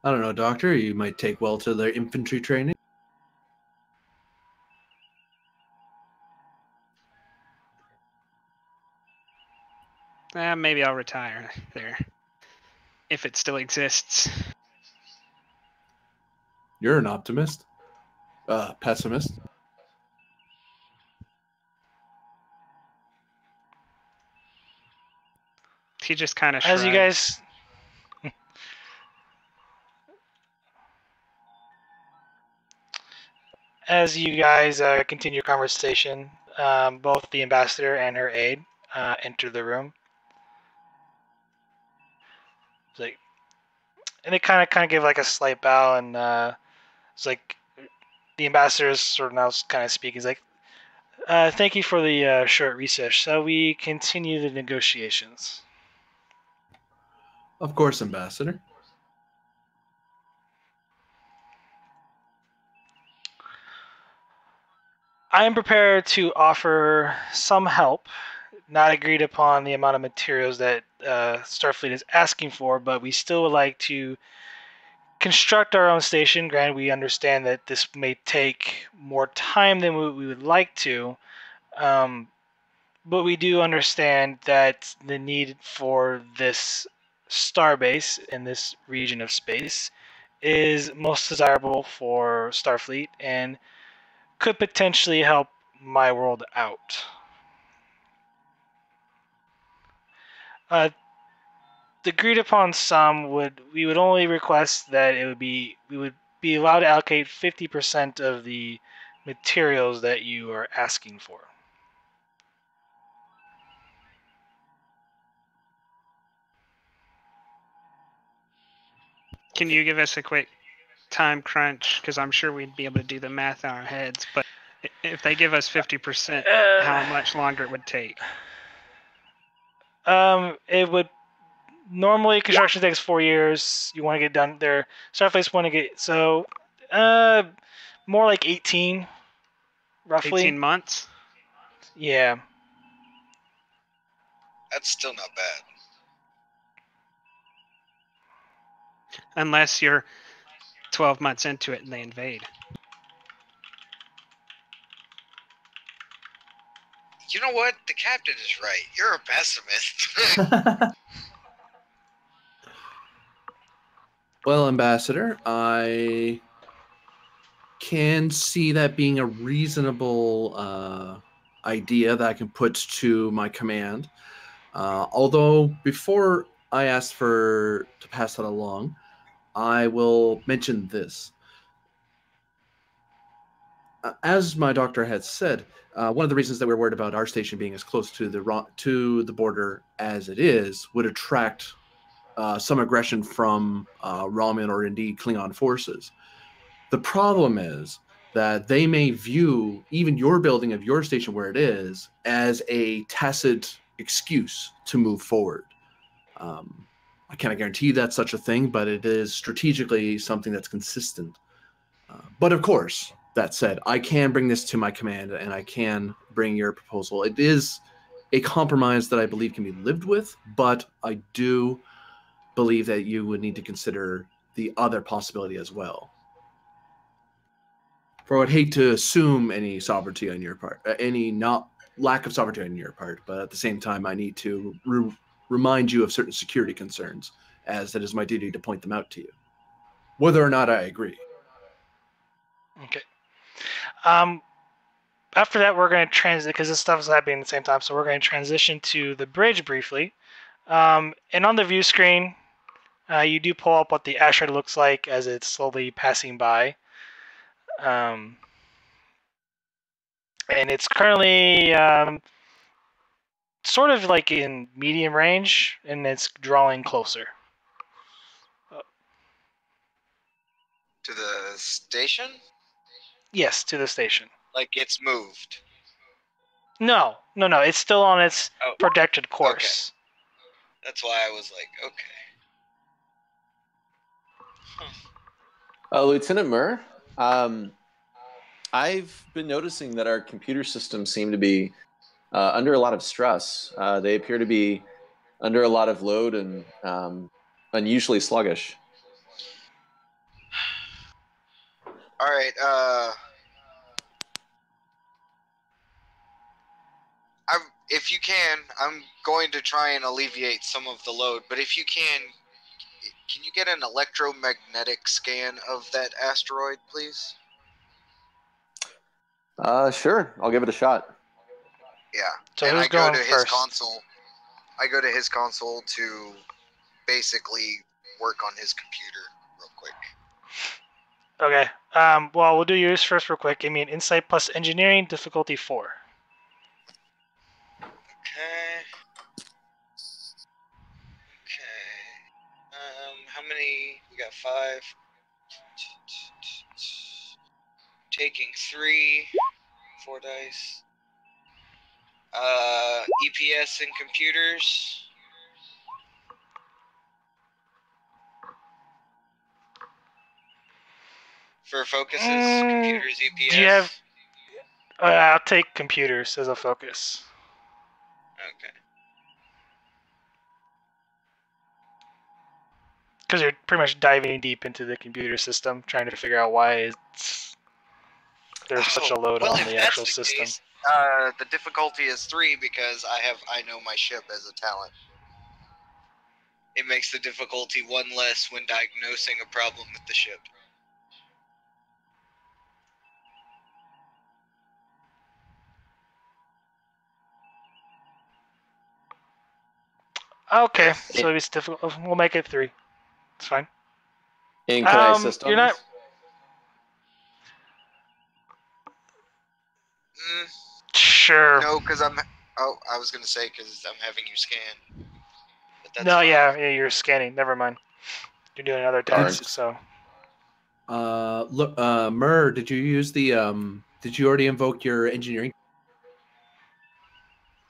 I don't know, Doctor. You might take well to their infantry training. Maybe I'll retire there. If it still exists. You're an optimist. Pessimist. He just kind of shrugs. As you guys continue your conversation, both the ambassador and her aide enter the room. It's like, and they kind of give like a slight bow, and it's like the ambassador is sort of now kind of speaking. He's like, "Thank you for the short recess. Shall we continue the negotiations?" Of course, Ambassador. I am prepared to offer some help, not agreed upon the amount of materials that Starfleet is asking for, but we still would like to construct our own station. Granted, we understand that this may take more time than we would like to, but we do understand that the need for this starbase in this region of space is most desirable for Starfleet and could potentially help my world out. The agreed upon sum we would only request that we would be allowed to allocate 50% of the materials that you are asking for. Can you give us a quick time crunch? Because I'm sure we'd be able to do the math in our heads. But if they give us 50%, how much longer it would take? It would normally construction takes 4 years. You want to get done there. Starfleet's want to get more like 18, roughly. 18 months. Yeah. That's still not bad. Unless you're 12 months into it and they invade. You know what? The captain is right. You're a pessimist. Well, Ambassador, I can see that being a reasonable idea that I can put to my command. Although, before I ask to pass that along, I will mention this. As my doctor had said, one of the reasons that we're worried about our station being as close to the border as it is would attract some aggression from Romulan or indeed Klingon forces. The problem is that they may view even your building of your station where it is as a tacit excuse to move forward. I cannot guarantee that's such a thing, but it is strategically something that's consistent. But of course, that said, I can bring this to my command and I can bring your proposal. It is a compromise that I believe can be lived with, but I do believe that you would need to consider the other possibility as well. For I would hate to assume any sovereignty on your part, lack of sovereignty on your part, but at the same time, I need to remind you of certain security concerns, as it is my duty to point them out to you, whether or not I agree. Okay. After that, we're going to transit, because this stuff is happening at the same time, so we're going to transition to the bridge briefly. And on the view screen, you do pull up what the asteroid looks like as it's slowly passing by. And it's currently sort of like in medium range, and it's drawing closer. To the station? Yes, to the station. Like it's moved. No. It's still on its projected course. Okay. That's why I was like, okay. Lieutenant Murr, I've been noticing that our computer systems seem to be under a lot of stress. They appear to be under a lot of load and unusually sluggish. All right. If you can, I'm going to try and alleviate some of the load. But if you can you get an electromagnetic scan of that asteroid, please? Sure. I'll give it a shot. Yeah. So and who's I go going to his first? console. I go to his console to basically work on his computer real quick. Okay. Well, we'll do yours first real quick. Give me an insight plus engineering, difficulty 4. Okay. How many? We got 5. Taking 3. 4 dice. EPS and computers. For focuses, computers, EPS. Do you have? I'll take computers as a focus. Okay. Because you're pretty much diving deep into the computer system, trying to figure out why there's such a load on if the that's actual the system. Case, the difficulty is 3 because I know my ship as a talent. It makes the difficulty 1 less when diagnosing a problem with the ship. Okay, so it's difficult. We'll make it 3. It's fine. And can I assist on you're this? not. Sure. No, because I'm. Oh, I was gonna say because I'm having you scan. But that's No, fine. yeah, you're scanning. Never mind. You're doing another task, so. Look, Mur, did you use the Did you already invoke your engineering?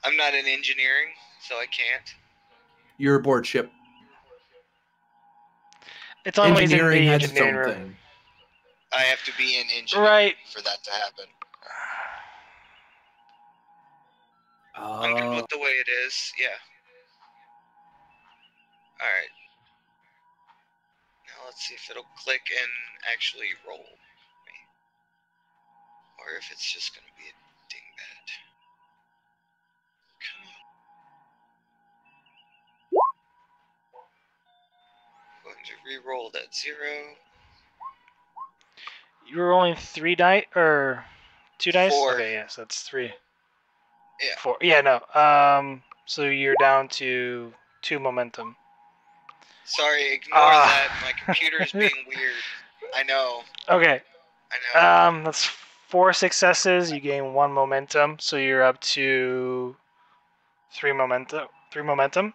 I'm not in engineering, so I can't. You're aboard ship. It's always in Engineering the has its engineering own room. thing. I have to be in engineering Right. for that to happen. I'm good with the way it is. Yeah. All right. Now let's see if it'll click and actually roll me, or if it's just gonna be a dingbat. Come on. I'm going to re-roll that 0. You were rolling 3 dice or 2 dice? 4. Okay, yes, that's 3. Yeah. 4. Yeah, no. So you're down to 2 momentum. Sorry, ignore that. My computer's being weird. I know. Okay. I know. That's 4 successes. You gain 1 momentum, so you're up to 3 momentum. 3 momentum.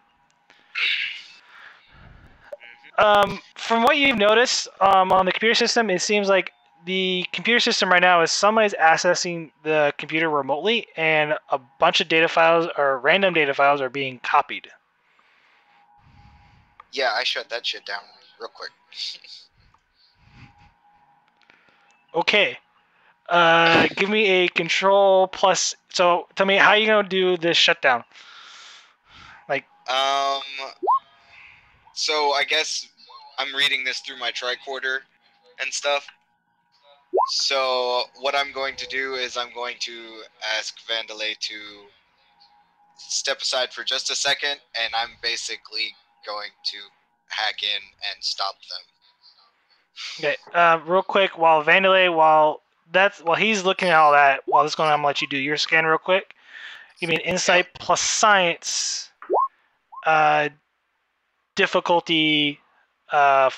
From what you've noticed on the computer system, it seems like the computer system right now is somebody's accessing the computer remotely, and a bunch of data files or random data files are being copied. Yeah, I shut that shit down real quick. Okay. Give me a control plus. So tell me how you gonna do this shutdown. So I guess I'm reading this through my tricorder and stuff. So what I'm going to do is I'm going to ask Vandalay to step aside for just a second, and I'm basically going to hack in and stop them. Okay. Real quick, while Vandalay, while he's looking at all that, while this is going on, I'm gonna let you do your scan real quick. Give me an insight plus science. Difficulty 4.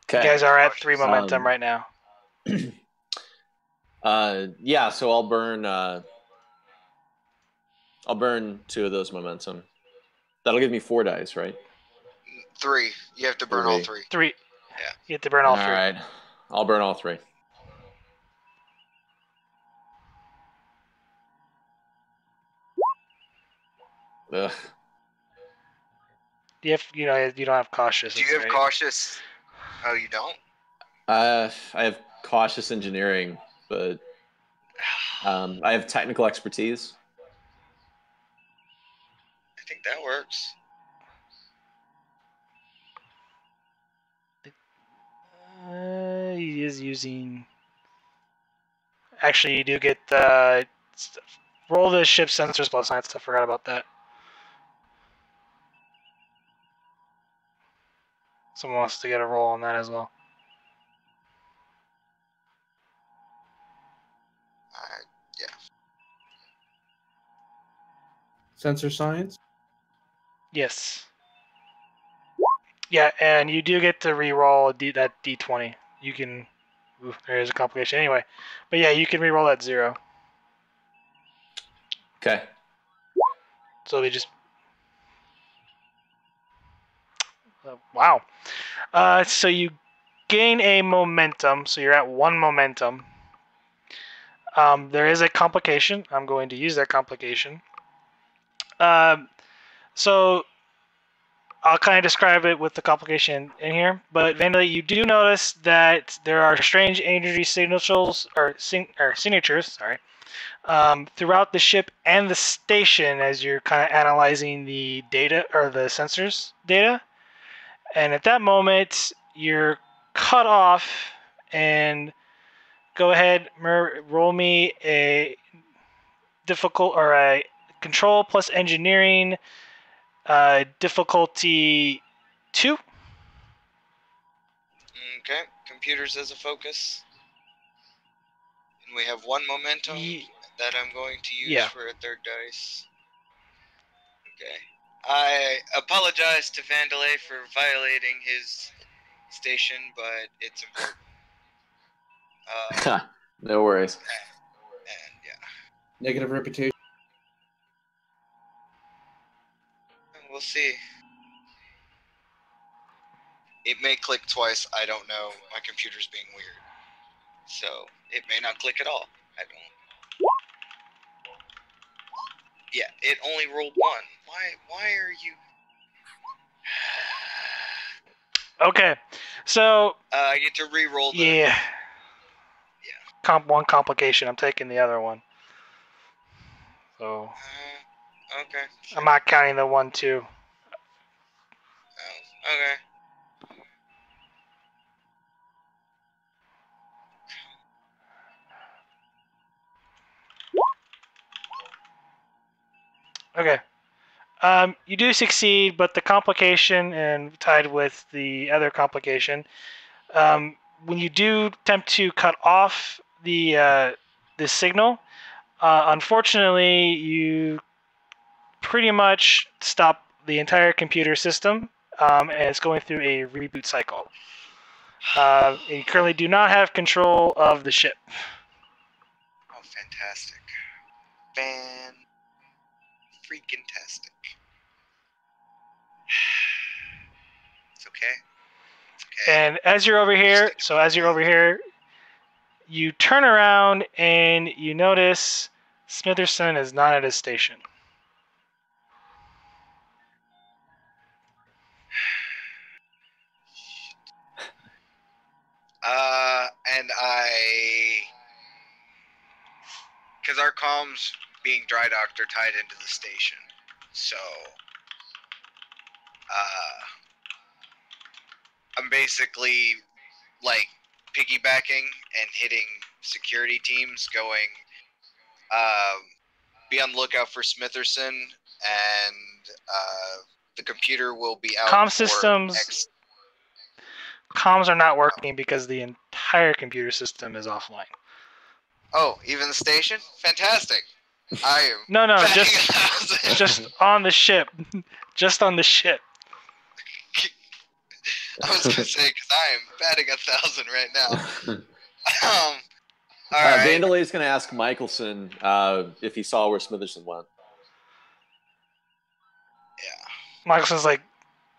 Okay. You guys are at 3 momentum right now. Yeah, so I'll burn 2 of those momentum. That'll give me 4 dice, right? 3. You have to burn all 3. 3. Yeah. You have to burn all 3. All right. I'll burn all 3. Ugh. You don't have cautious. Do you have cautious? Oh, you don't? I have cautious engineering, but I have technical expertise. I think that works. He is using. Actually, you do get roll the ship sensors plus science. I forgot about that. Someone wants to get a roll on that as well. Yeah. Sensor science? Yes. Yeah, and you do get to re-roll that d20. You can. Ooh, there is a complication anyway, but yeah, you can re-roll that 0. Okay. So they just. Wow. So you gain a momentum. So you're at 1 momentum. There is a complication. I'm going to use that complication. So I'll kind of describe it with the complication in here. But Vandalay, you do notice that there are strange energy signatures throughout the ship and the station as you're kind of analyzing the data or the sensors data. And at that moment, you're cut off. And go ahead, roll me a difficult or a control plus engineering difficulty 2. Okay, computers as a focus. And we have 1 momentum that I'm going to use for a 3rd dice. Okay. I apologize to Vandalay for violating his station, but it's important. No worries. And yeah. Negative reputation. We'll see. It may click twice, I don't know. My computer's being weird. So, it may not click at all. I don't. Yeah, it only rolled 1. Why are you... Okay, so... I get to re-roll the... Yeah. One complication. I'm taking the other one. So... okay. Sure. I'm not counting the 1, 2. Oh, okay. Okay. You do succeed, but the complication, and tied with the other complication, when you do attempt to cut off the signal, unfortunately, you pretty much stop the entire computer system, and it's going through a reboot cycle. And you currently do not have control of the ship. Oh, fantastic. Freaking-tastic. It's okay. It's okay. And as you're over here, you turn around and you notice Smitherson is not at his station. And because our comms being dry docked are tied into the station, so I'm basically like piggybacking and hitting security teams, going, be on the lookout for Smitherson, and the computer will be out. Comms are not working because the entire computer system is offline. Oh, even the station? Fantastic. I am. No, just on the ship. Just on the ship. I was gonna say, because I am batting 1,000 right now. All right. Vandalay's gonna ask Michelson if he saw where Smitherson went. Yeah. Michelson's like,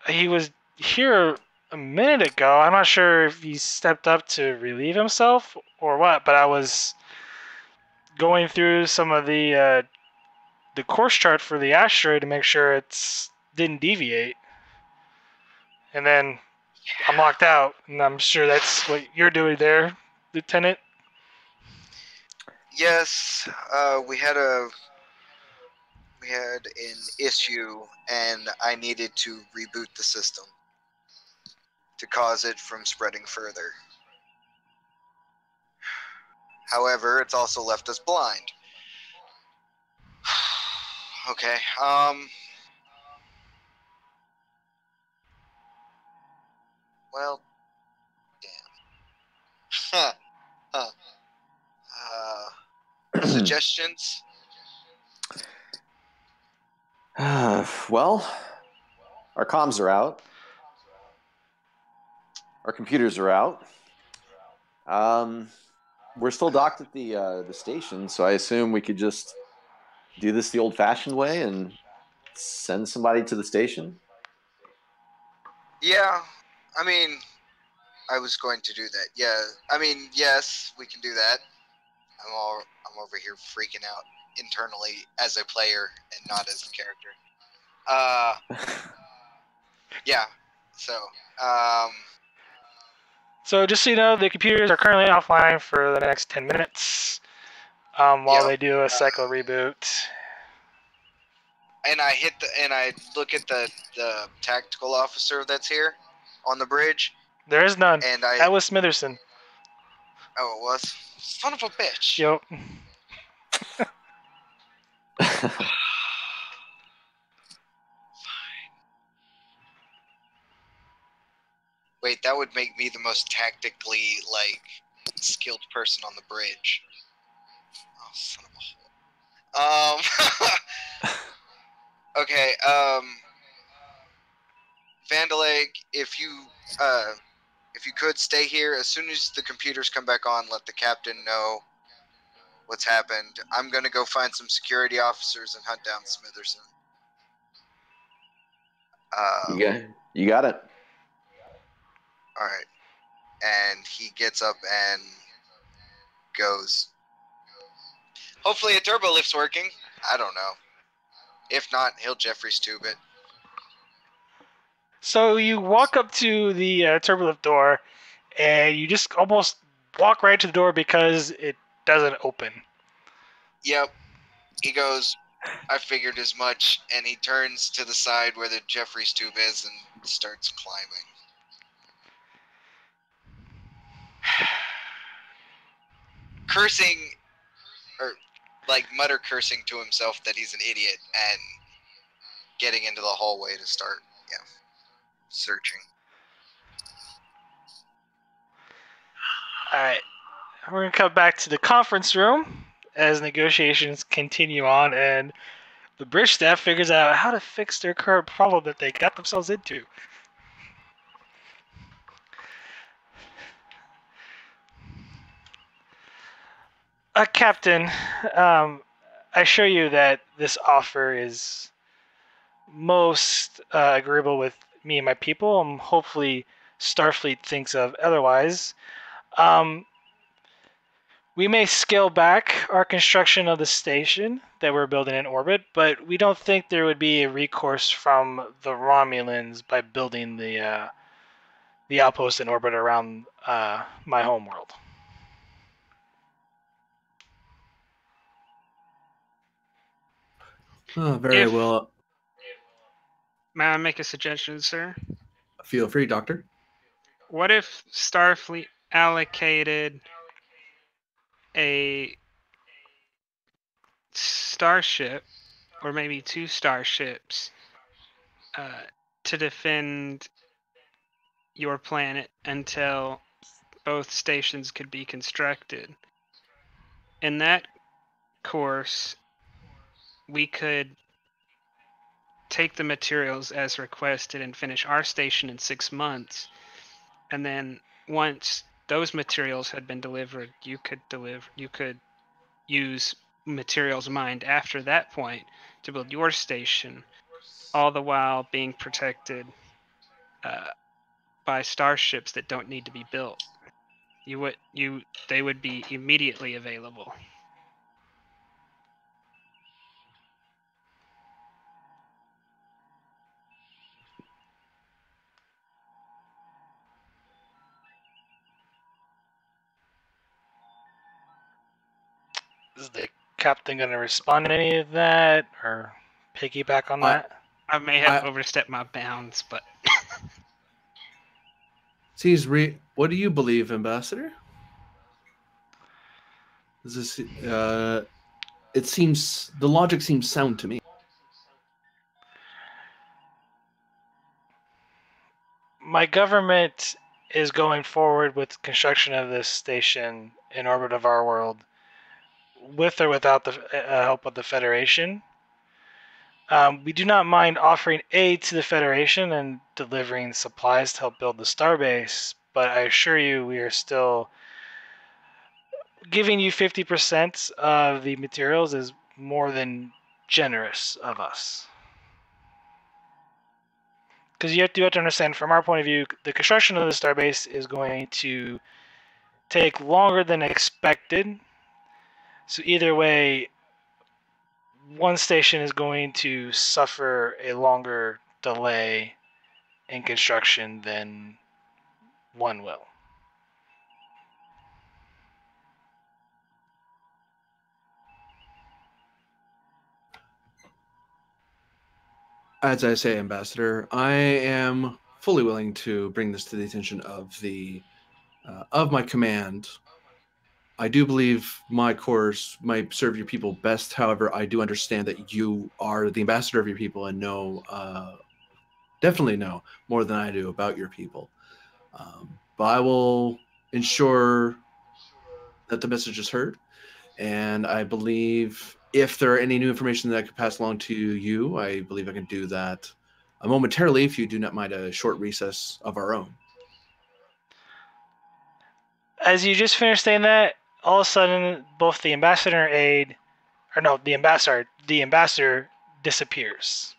he was here a minute ago. I'm not sure if he stepped up to relieve himself or what, but I was going through some of the course chart for the asteroid to make sure it didn't deviate. And then I'm locked out, and I'm sure that's what you're doing there, Lieutenant? Yes, we had an issue, and I needed to reboot the system to cause it from spreading further. However, it's also left us blind. Okay. Well, damn. Suggestions? Well, our comms are out. Our computers are out. We're still docked at the station, so I assume we could just do this the old-fashioned way and send somebody to the station. Yeah. I mean, I was going to do that. Yeah. I mean, yes, we can do that. I'm over here freaking out internally as a player and not as the character. Yeah. So just so you know, the computers are currently offline for the next 10 minutes while they do a cycle reboot. And I look at the tactical officer that's here on the bridge. There is none. And That was Smitherson. Oh, it was? Son of a bitch. Yep. Wait, that would make me the most tactically, skilled person on the bridge. Oh, son of a whore. Okay, Vandeleg, if you could stay here, as soon as the computers come back on, let the captain know what's happened. I'm gonna go find some security officers and hunt down Smitherson. You got it. Alright. And he gets up and goes. Hopefully a turbo lift's working. I don't know. If not, he'll Jeffrey's tube it. So you walk up to the turbolift door, and you just almost walk right to the door because it doesn't open. Yep. He goes, I figured as much, and he turns to the side where the Jeffrey's tube is and starts climbing. Cursing, or mutter cursing to himself that he's an idiot, and getting into the hallway to start, searching. Alright. We're going to come back to the conference room as negotiations continue on, and the bridge staff figures out how to fix their current problem that they got themselves into. Captain, I assure you that this offer is most agreeable with me and my people, and hopefully Starfleet thinks of otherwise. We may scale back our construction of the station that we're building in orbit, but we don't think there would be a recourse from the Romulans by building the outpost in orbit around my homeworld. Oh, very well. May I make a suggestion, sir? Feel free, Doctor. What if Starfleet allocated a starship, or maybe 2 starships, to defend your planet until both stations could be constructed? In that course, we could take the materials as requested and finish our station in 6 months, and then once those materials had been delivered, you could use materials mined after that point to build your station, all the while being protected by starships that don't need to be built. They would be immediately available. Is the captain going to respond to any of that or piggyback on that? I may have I- overstepped my bounds, but What do you believe, Ambassador? Is this? It seems the logic seems sound to me. My government is going forward with construction of this station in orbit of our world, with or without the help of the Federation. We do not mind offering aid to the Federation and delivering supplies to help build the starbase, but I assure you we are still giving you 50% of the materials is more than generous of us. Because you have to understand, from our point of view, the construction of the starbase is going to take longer than expected. So either way, one station is going to suffer a longer delay in construction than one will. As I say, Ambassador, I am fully willing to bring this to the attention of my command. I do believe my course might serve your people best. However, I do understand that you are the ambassador of your people and definitely know more than I do about your people. But I will ensure that the message is heard. And I believe if there are any new information that I could pass along to you, I believe I can do that momentarily if you do not mind a short recess of our own. As you just finished saying that, all of a sudden, both the ambassador and the ambassador disappears.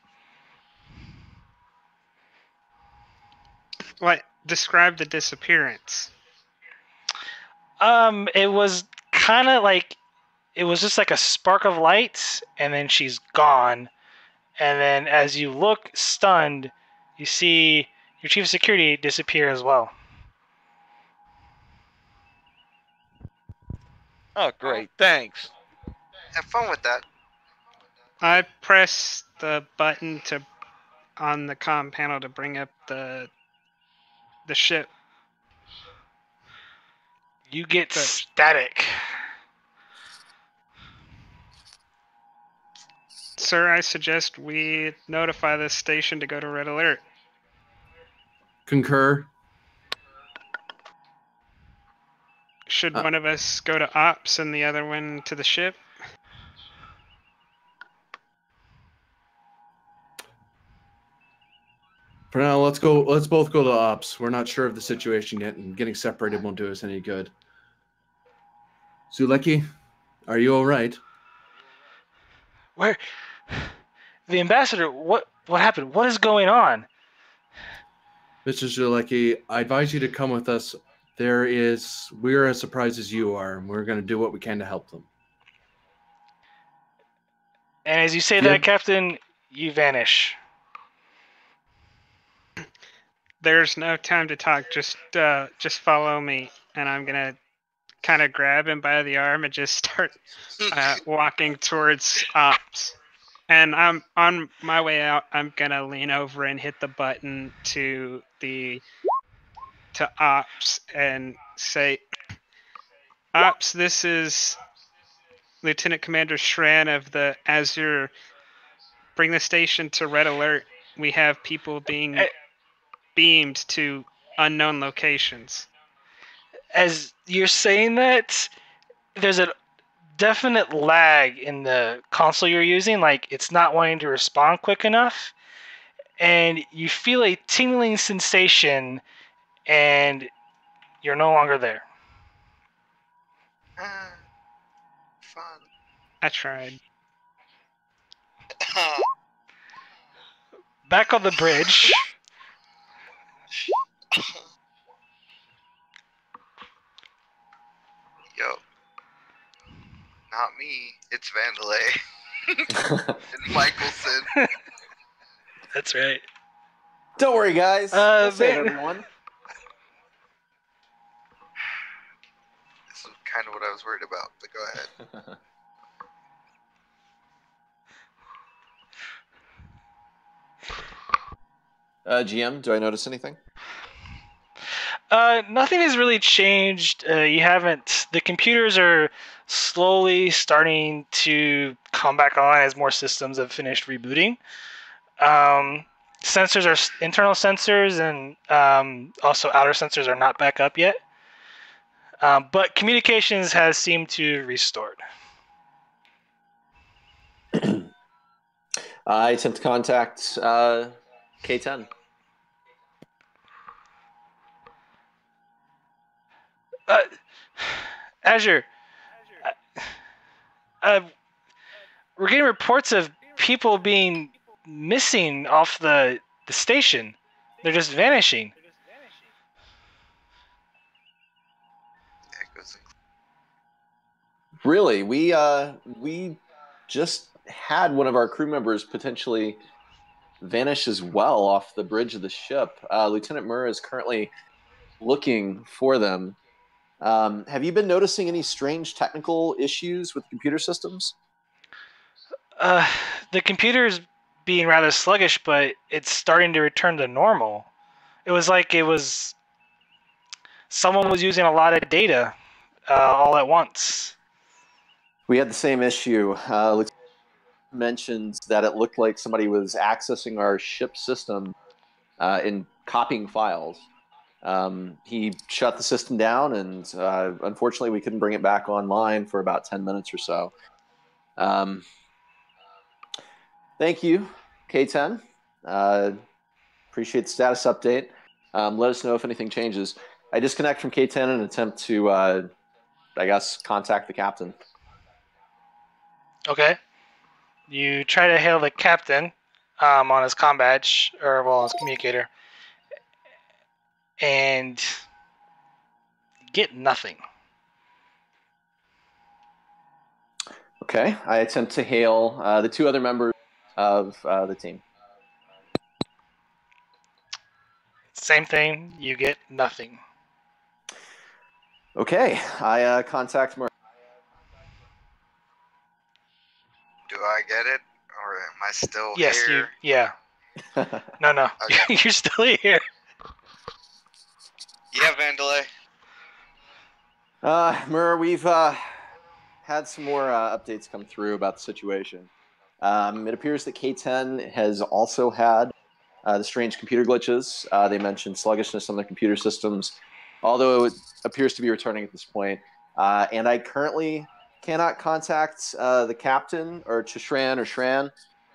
what? Describe the disappearance. It was kind of like, it was just like a spark of light, and then she's gone. And then as you look stunned, you see your chief of security disappear as well. Oh, great. Thanks. Have fun with that. I press the button on the comm panel to bring up the ship. You get static. Sir, I suggest we notify this station to go to red alert. Concur. Should one of us go to ops and the other one to the ship? For now, let's go. Let's both go to ops. We're not sure of the situation yet, and getting separated won't do us any good. Zuleki, are you all right? Where? The ambassador, what happened? What is going on? Mr. Zuleki, I advise you to come with us. We're as surprised as you are, and we're going to do what we can to help them. And as you say that, Captain, you vanish. There's no time to talk. Just follow me, and I'm gonna kind of grab him by the arm and just start walking towards ops. And I'm on my way out. I'm gonna lean over and hit the button to ops and say, "Ops, this is Lieutenant Commander Shran of the Azure. Bring the station to red alert. We have people being beamed to unknown locations." As you're saying that, there's a definite lag in the console you're using. Like, it's not wanting to respond quick enough. And you feel a tingling sensation, and you're no longer there. Fun. I tried. Back on the bridge. Yo. Not me. It's Vandalay. And Michelson. That's right. Don't worry, guys. That's it, everyone. This is kind of what I was worried about, but go ahead. GM, do I notice anything? Nothing has really changed. You haven't. The computers are slowly starting to come back on as more systems have finished rebooting. Sensors are internal sensors, and also outer sensors are not back up yet. But communications has seemed to restored. I attempt to contact K10. Azure, we're getting reports of people being missing off the station. They're just vanishing. Really, we just had one of our crew members potentially vanish as well off the bridge of the ship. Lieutenant Murr is currently looking for them. Have you been noticing any strange technical issues with computer systems? The computer's being rather sluggish, but it's starting to return to normal. It was like someone was using a lot of data all at once. We had the same issue. Lieutenant mentioned that it looked like somebody was accessing our ship system and copying files. He shut the system down, and unfortunately, we couldn't bring it back online for about 10 minutes or so. Thank you, K10. Appreciate the status update. Let us know if anything changes. I disconnect from K10 and attempt to, I guess, contact the captain. Okay. You try to hail the captain on his comm badge, or well, his communicator, and get nothing. Okay, I attempt to hail the two other members of the team. Same thing, you get nothing. Okay, I contact Murray. Do I get it, or am I still Yes, here? Yeah. No. Okay. You're still here. Yeah, Vandalay. Murr, we've had some more updates come through about the situation. It appears that K10 has also had the strange computer glitches. They mentioned sluggishness on their computer systems, although it appears to be returning at this point. And I currently cannot contact the captain or Shran.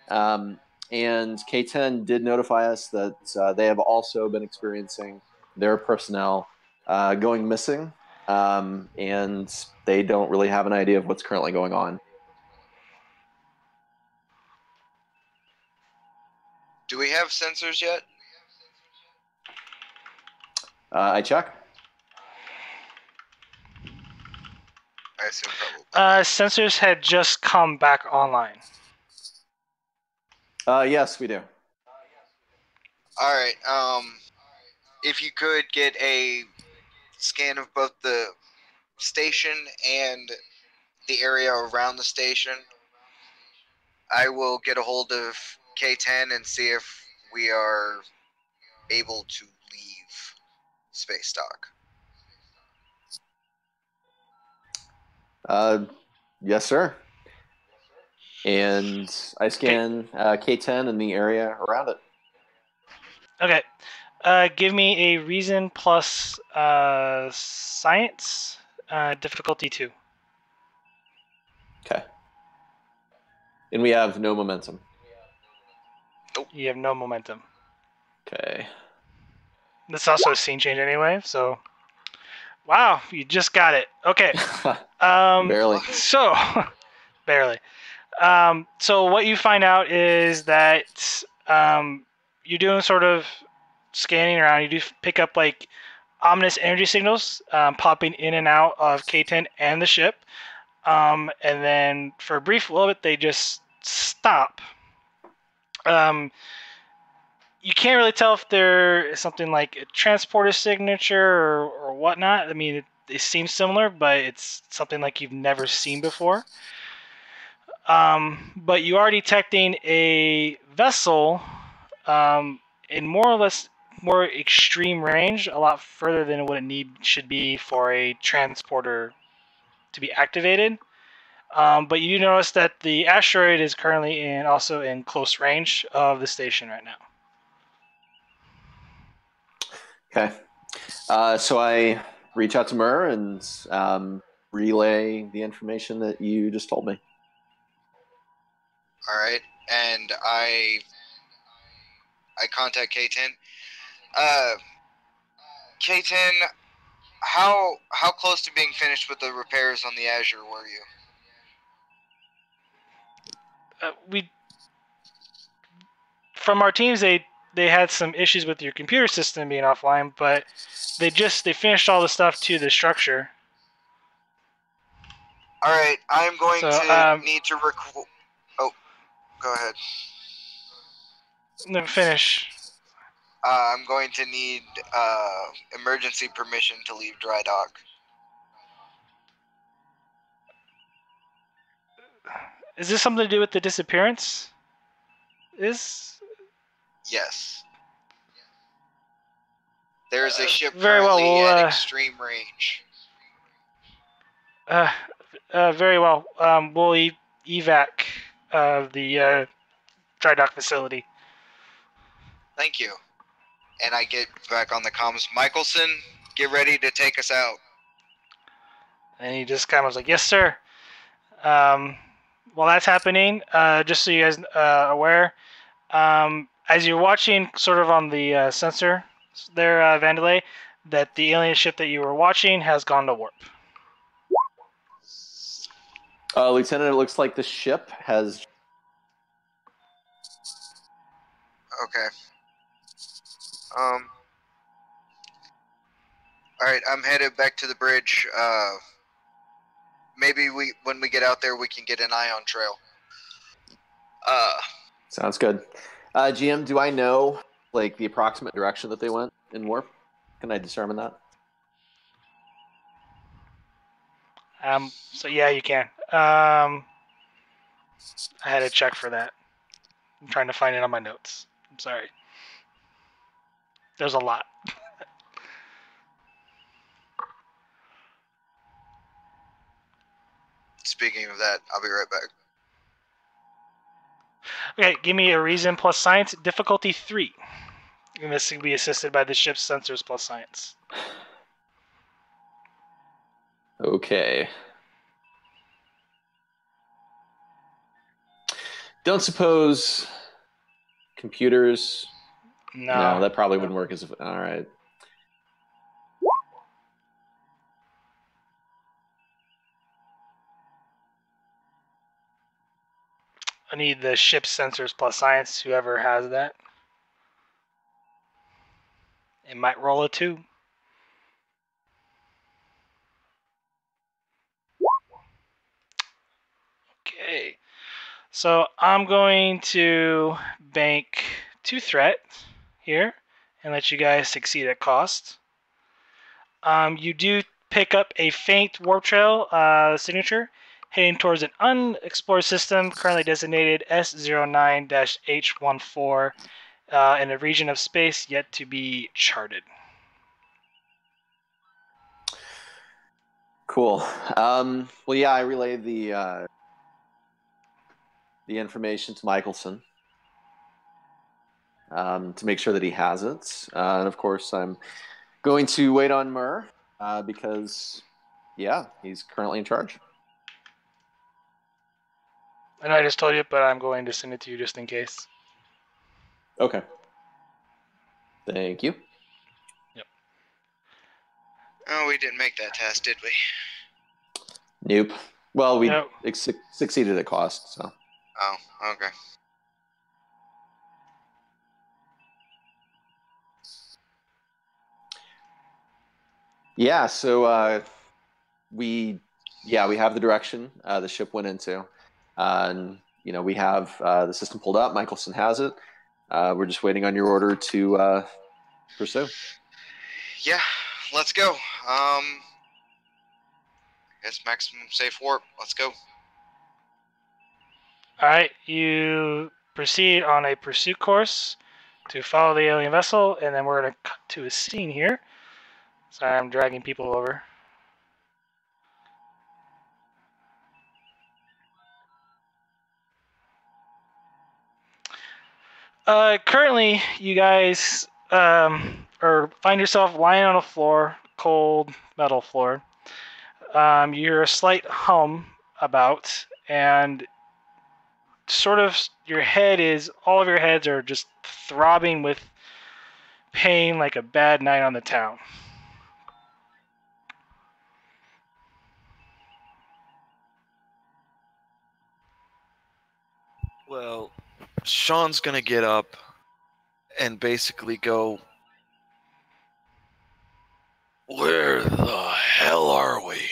And K10 did notify us that they have also been experiencing their personnel going missing, and they don't really have an idea of what's currently going on. Do we have sensors yet? I check. I assume probably. Sensors had just come back online. Yes, we do. All right. If you could get a scan of both the station and the area around the station, I will get a hold of K10 and see if we are able to leave space dock. Yes, sir. And I scan K10 and the area around it. Okay. Give me a reason plus science, difficulty 2. Okay. And we have no momentum. Nope. You have no momentum. Okay. That's also a scene change anyway, so... Wow, you just got it. Okay. Barely. So, barely. So what you find out is that you're doing sort of scanning around. You do pick up like ominous energy signals popping in and out of K10 and the ship. And then for a brief little bit, they just stop. You can't really tell if there is something like a transporter signature or whatnot. I mean, it seems similar, but it's something like you've never seen before. But you are detecting a vessel in more or less more extreme range, a lot further than what it should be for a transporter to be activated. But you do notice that the asteroid is currently also in close range of the station right now. Okay. So I reach out to Mur and relay the information that you just told me. All right, and I contact K10. K10, how close to being finished with the repairs on the Azure were you? From our teams, they had some issues with your computer system being offline, but they finished all the stuff to the structure. All right, I'm going to need to record. Oh, go ahead. No, finish. I'm going to need emergency permission to leave dry dock. Is this something to do with the disappearance? Yes. There is a ship very currently well, at extreme range. Very well. We'll evac the dry dock facility. Thank you. And I get back on the comms. Michelson, get ready to take us out. And he just kind of was like, yes, sir. While that's happening, just so you guys are aware, as you're watching sort of on the sensor there, Vandalay, that the alien ship that you were watching has gone to warp. Lieutenant, it looks like the ship has... Okay. Alright, I'm headed back to the bridge. Maybe when we get out there, we can get an ion trail. Sounds good. GM, do I know like the approximate direction that they went in warp? Can I determine that? So yeah, you can. I had to check for that. I'm trying to find it on my notes. I'm sorry. There's a lot. Speaking of that, I'll be right back. Okay, give me a reason plus science, difficulty 3. And this can be assisted by the ship's sensors plus science. Okay. Don't suppose computers... No, that probably wouldn't work as... All right. I need the ship's sensors plus science, whoever has that. It might roll a 2. Okay. So I'm going to bank 2 threat here and let you guys succeed at cost. You do pick up a faint warp trail signature heading towards an unexplored system currently designated S09-H14 in a region of space yet to be charted. Cool. Well, yeah, I relayed the information to Michelson to make sure that he has it. And of course, I'm going to wait on Mur because, yeah, he's currently in charge. I know I just told you, but I'm going to send it to you just in case. Okay. Thank you. Yep. Oh, we didn't make that test, did we? Nope. Well, we Nope. succeeded at cost, so. Oh, okay. Yeah, so we have the direction the ship went into. And, we have the system pulled up. Michelson has it. We're just waiting on your order to pursue. Yeah, let's go. Guess maximum safe warp. Let's go. Alright, you proceed on a pursuit course to follow the alien vessel, and then we're going to cut to a scene here. Sorry, I'm dragging people over. Currently, you guys find yourself lying on a floor, cold metal floor. You hear a slight hum about, and sort of all of your heads are just throbbing with pain like a bad night on the town. Well, Sean's gonna get up and basically go, "Where the hell are we?"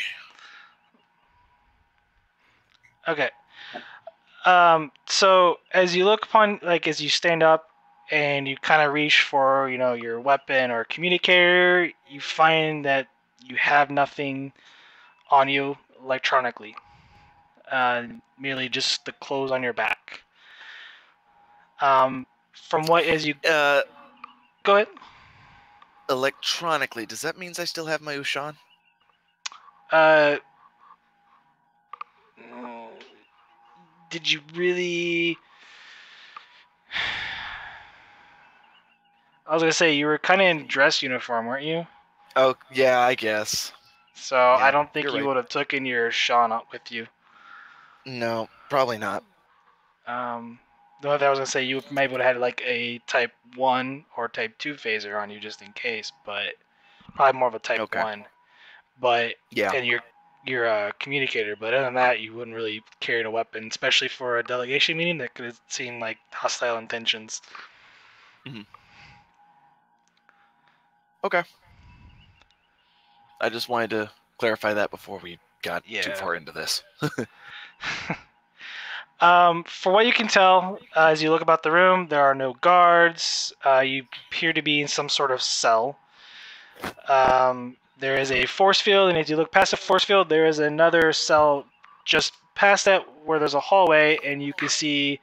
Okay. So as you look upon, as you stand up and you kind of reach for, your weapon or communicator, you find that you have nothing on you electronically. Merely just the clothes on your back. From what as you go ahead. Electronically, does that mean I still have my Ushan? Did you really? I was gonna say you were kind of in dress uniform, weren't you? Oh, yeah, I guess. So Yeah, I don't think you're you right. would have taken your Sean up with you. No, probably not. The only thing I was gonna say, you maybe would have had like a Type 1 or Type 2 phaser on you just in case, but probably more of a Type Okay. 1. But Yeah. and your communicator, but other than that, you wouldn't really carry a weapon, especially for a delegation meeting that could seem like hostile intentions. Mhm. Okay. I just wanted to clarify that before we got too far into this. For what you can tell, as you look about the room, there are no guards. You appear to be in some sort of cell. There is a force field, and as you look past the force field, there is another cell just past that where there's a hallway, and you can see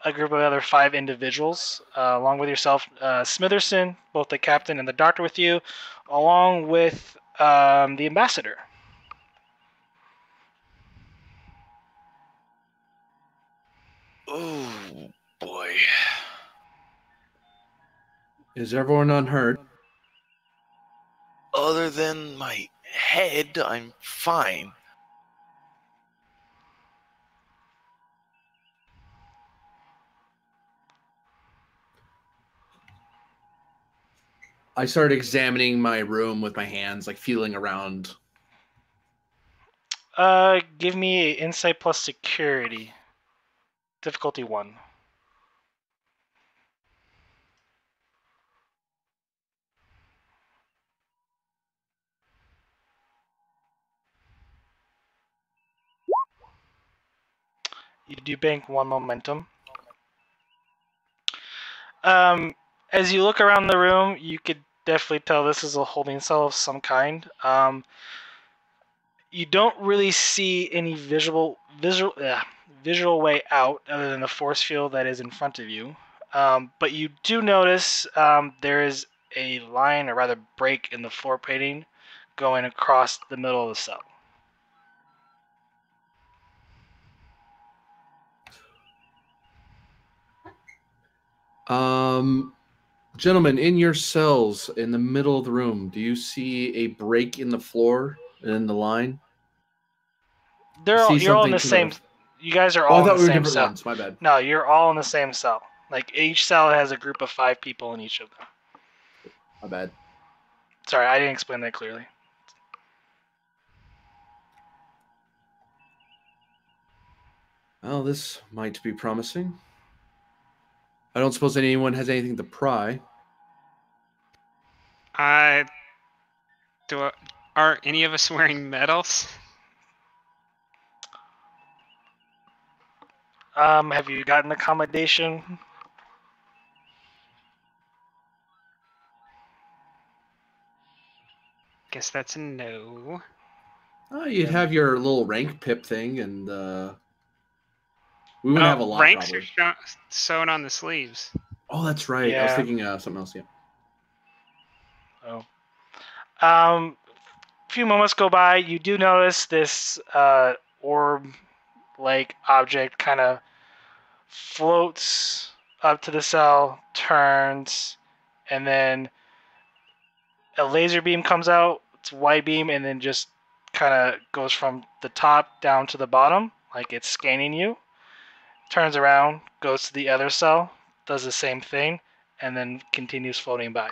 a group of other 5 individuals, along with yourself, Smitherson, both the captain and the doctor with you, along with the ambassador. Oh, boy. Is everyone unhurt? Other than my head, I'm fine. I started examining my room with my hands, like feeling around. Give me insight plus security. Difficulty 1. You do bank 1 momentum. As you look around the room, you could definitely tell this is a holding cell of some kind. You don't really see any visual way out other than the force field that is in front of you. But you do notice there is a line, or rather break, in the floor plating going across the middle of the cell. Gentlemen, in your cells in the middle of the room, do you see a break in the floor and in the line? You're all in the same. You guys are all in the same cell. Ones. My bad. No, you're all in the same cell. Like each cell has a group of 5 people in each of them. My bad. Sorry, I didn't explain that clearly. Well, this might be promising. I don't suppose anyone has anything to pry. Are any of us wearing medals? Have you gotten accommodation? Guess that's a no. You'd have your little rank pip thing, and we wouldn't have a lot. Ranks probably. are sewn on the sleeves. Oh, that's right. I was Yeah. thinking something else. Yeah. Oh. A few moments go by. You do notice this orb-like object kind of floats up to the cell, turns, and then a laser beam comes out. It's a white beam, and then just kind of goes from the top down to the bottom, like it's scanning you. Turns around, goes to the other cell, does the same thing, and then continues floating by.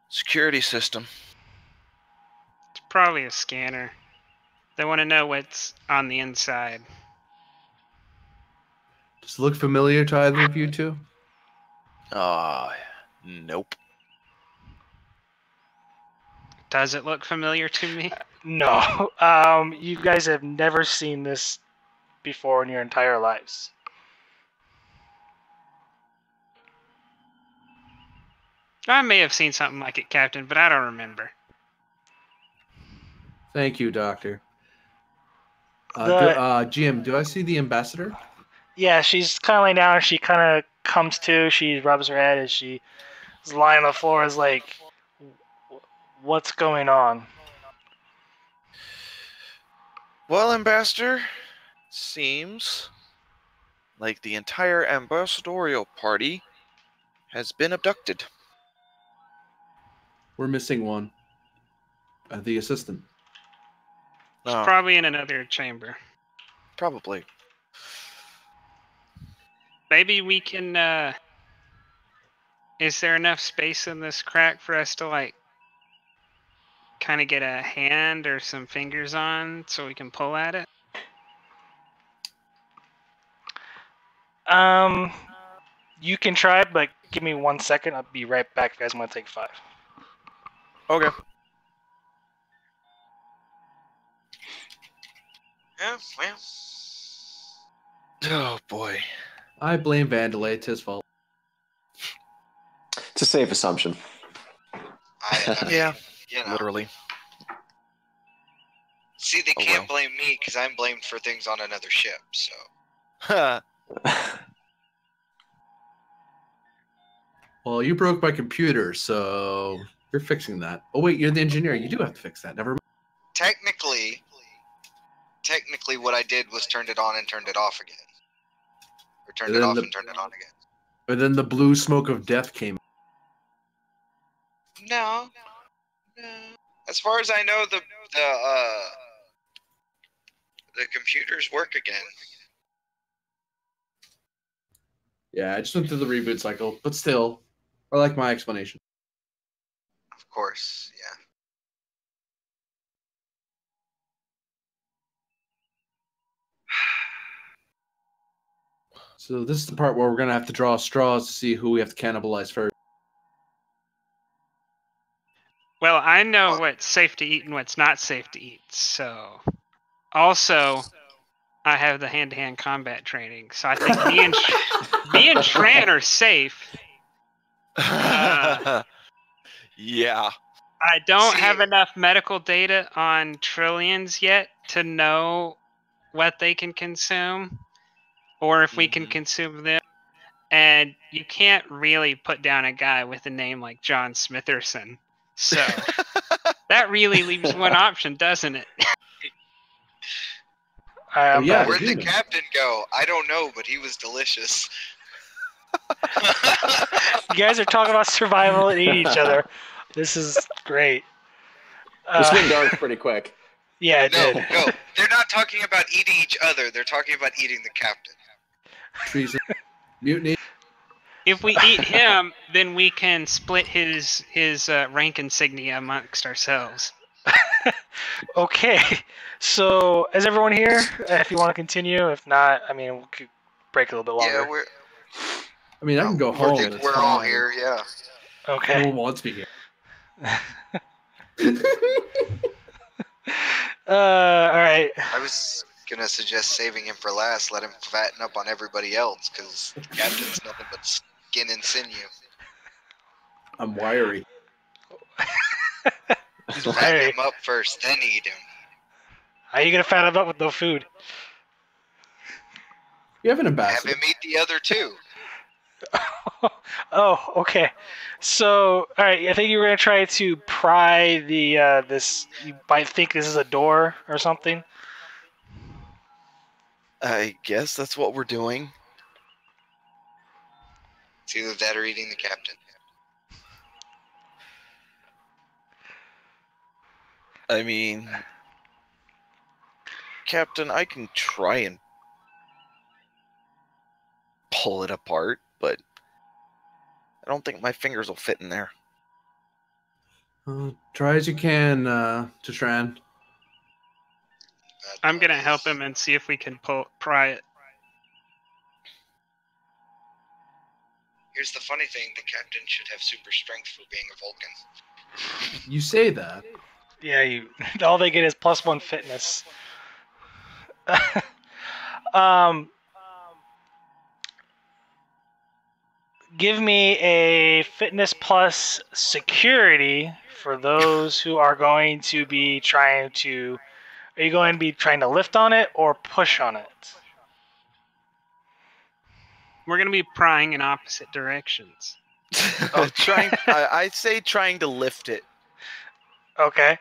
Security system. It's probably a scanner. They want to know what's on the inside. Does it look familiar to either of you two? Nope. Does it look familiar to me? No, you guys have never seen this before in your entire lives. I may have seen something like it, Captain, but I don't remember. Thank you, Doctor. The- GM, do I see the ambassador? Yeah, she's kind of laying down. She kind of comes to. She rubs her head as she is lying on the floor. Is like, what's going on? Well, Ambassador, seems like the entire ambassadorial party has been abducted. We're missing one. The assistant. It's Oh, probably in another chamber. probably. Maybe we can, is there enough space in this crack for us to, like, kind of get a hand or some fingers on so we can pull at it? You can try, but give me 1 second. I'll be right back if you guys want to take 5. Okay. Yeah, well. Oh boy. I blame Vandalay. It's his fault. It's a safe assumption. Yeah, You know. literally. See, they Oh, can't well. blame me because I'm blamed for things on another ship. So Well, you broke my computer, so you're fixing that. Oh wait, you're the engineer. You do have to fix that. Never mind. technically, what I did was turned it on and turned it off again, or turned And it then off the- and turned it on again. But then the blue smoke of death came. No. As far as I know, the computers work again. Yeah, I just went through the reboot cycle, but still, I like my explanation. Of course, yeah. So this is the part where we're gonna have to draw straws to see who we have to cannibalize first. Well, I know what's safe to eat and what's not safe to eat, so... Also, I have the hand-to-hand combat training, so I think me and Tran are safe. Yeah. I don't See- have enough medical data on Trillians yet to know what they can consume, or if we can consume them. And you can't really put down a guy with a name like John Smitherson. So that really leaves one option, doesn't it? I'm yeah, back. Where'd the Demon. captain go? I don't know, but he was delicious. You guys are talking about survival and eating each other. This is great. This went dark pretty quick. Yeah, it No, did. no, they're not talking about eating each other. They're talking about eating the captain. Treason, mutiny. If we eat him, then we can split his rank insignia amongst ourselves. Okay, so is everyone here? If you want to continue, if not, I mean, we could break a little bit longer. Yeah, we're I mean, I can go we're, home. good- it's we're all fine. here. Yeah. Okay. No one wants me here. All right. I was gonna suggest saving him for last. Let him fatten up on everybody else, because captain's nothing but skin and sinew. I'm wiry. Fatten Hey, him up first, then eat him. how you gonna fat him up with no food? You have an Have ambassador. him meet the other two. Oh, okay. So, all right. I think you were gonna try to pry the this. You might think this is a door or something. I guess that's what we're doing. It's either that or eating the captain. I mean, Captain, I can try and pull it apart, but I don't think my fingers will fit in there. Try as you can, Tishran. I'm gonna help him and see if we can pry it. Here's the funny thing: the captain should have super strength for being a Vulcan. You say that. Yeah, you. All they get is +1 fitness. um, give me a fitness plus security for those who are going to be trying to. Are you going to be trying to lift on it or push on it? We're gonna be prying in opposite directions. I say trying to lift it. Okay.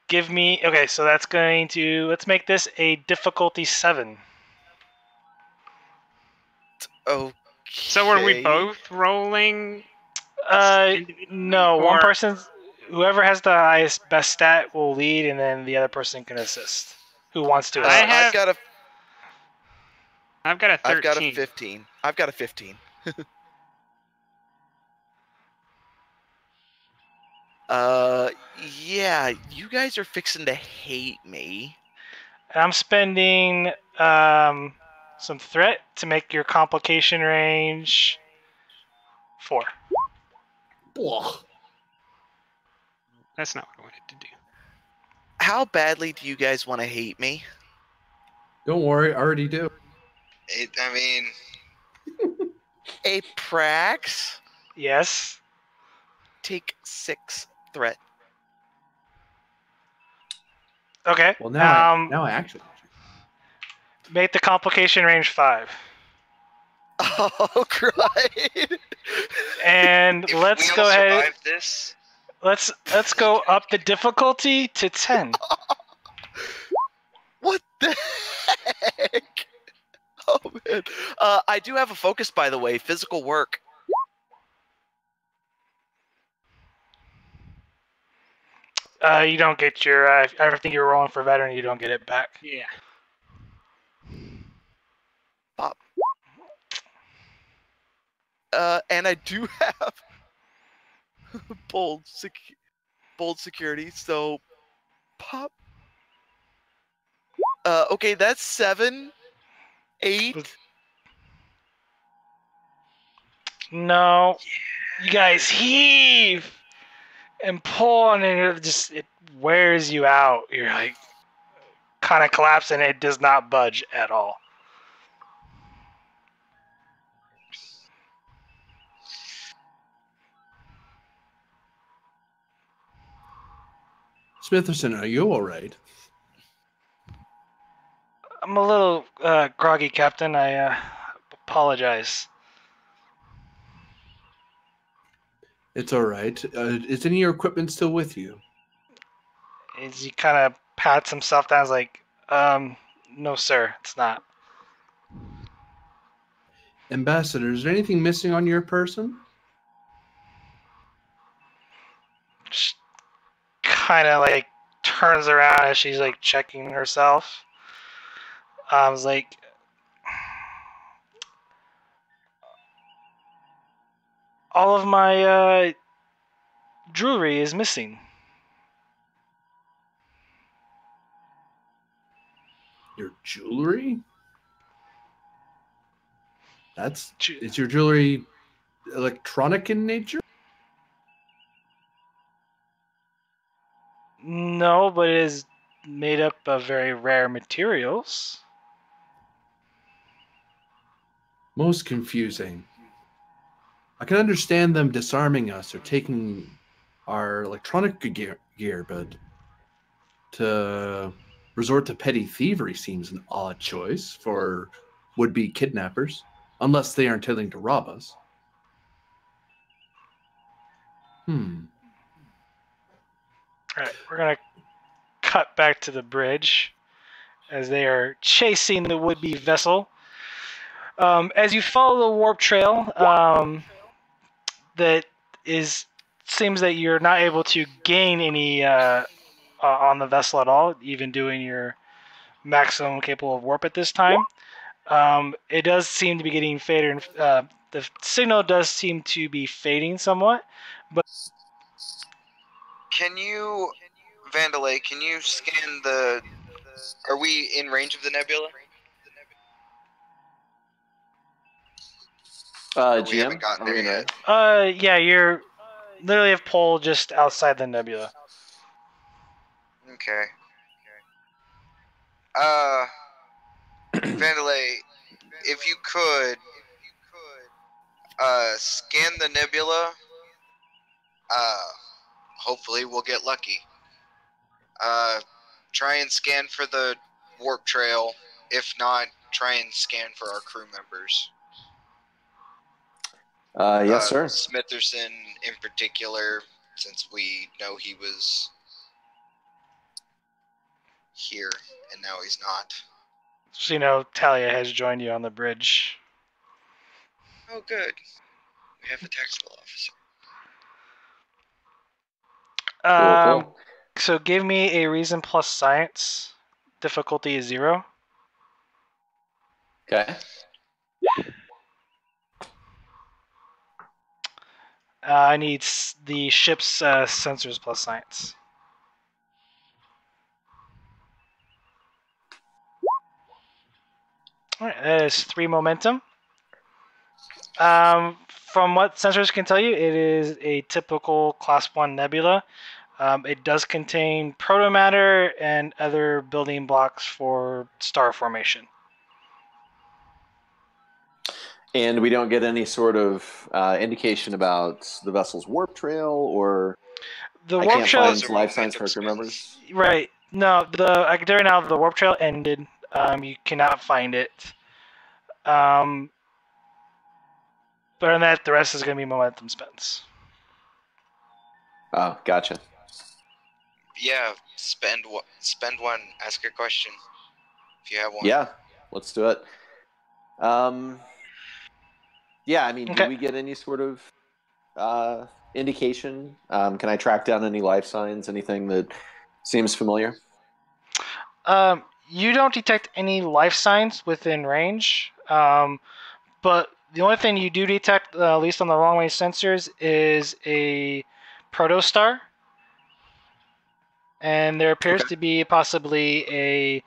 Give me. Okay, so that's going to. Let's make this a difficulty 7. Okay. So are we both rolling? No. One Or- person's. Whoever has the highest best stat will lead, and then the other person can assist. Who wants to assist? have- I've got a I've got a 13. I've got a 15. I've got a 15. Yeah, you guys are fixing to hate me. And I'm spending some threat to make your complication range 4. Blah. That's not what I wanted to do. How badly do you guys want to hate me? Don't worry, I already do. I mean, A Prax, Yes. take 6 threat. Okay. Well, now I actually. Make the complication range 5. Oh, cried. And if let's we go all ahead. survive this, Let's go up the difficulty to 10. What the heck? Oh man. I do have a focus, by the way. Physical work. You don't get your. Everything you're rolling for veteran, you don't get it back. Yeah. Pop. And I do have bold security. So pop. Okay, that's 7, 8. No. You guys heave and pull, and it wears you out. You're like kind of collapsing. It does not budge at all. Smitherson, are you all right? I'm a little groggy, Captain. I apologize. It's all right. Is any of your equipment still with you? As he kind of pats himself down, he's like, no, sir, it's not. Ambassador, is there anything missing on your person? Just kind of like turns around as she's like checking herself. I was like, all of my jewelry is missing. Your jewelry? Is your jewelry electronic in nature? No, but it is made up of very rare materials. Most confusing. I can understand them disarming us or taking our electronic gear, but to resort to petty thievery seems an odd choice for would-be kidnappers, unless they are intending to rob us. All right, we're gonna cut back to the bridge as they are chasing the would-be vessel. As you follow the warp trail, seems that you're not able to gain any on the vessel at all, even doing your maximum capable of warp at this time. It does seem to be getting faded. The signal does seem to be fading somewhat. But Can you, Vandalay, can you scan the... Are we in range of the nebula? We haven't GM, gotten are we there in yet. range? yeah, you're literally have pole just outside the nebula. Okay. Vandalay, if you could, scan the nebula. Hopefully we'll get lucky. Try and scan for the warp trail. If not, try and scan for our crew members. Yes, sir. Smitherson in particular, since we know he was here and now he's not. So you know, Talia has joined you on the bridge. Oh, good. We have a tactical officer. Cool. So give me a reason plus science. Difficulty is 0. Okay. I need the ship's sensors plus science. All right, that is 3 momentum. From what sensors can tell you, it is a typical Class 1 nebula. It does contain protomatter and other building blocks for star formation. And we don't get any sort of indication about the vessel's warp trail, or The I warp can't trail, find life signs for crew members. right? No, right now the warp trail ended. You cannot find it. But on that, the rest is going to be momentum spends. Oh, gotcha. Yeah, spend one. Ask a question if you have one. Yeah, let's do it. Yeah, I mean, Okay. do we get any sort of indication? Can I track down any life signs? Anything that seems familiar? You don't detect any life signs within range, but the only thing you do detect, at least on the long range sensors, is a protostar, and there appears to be possibly a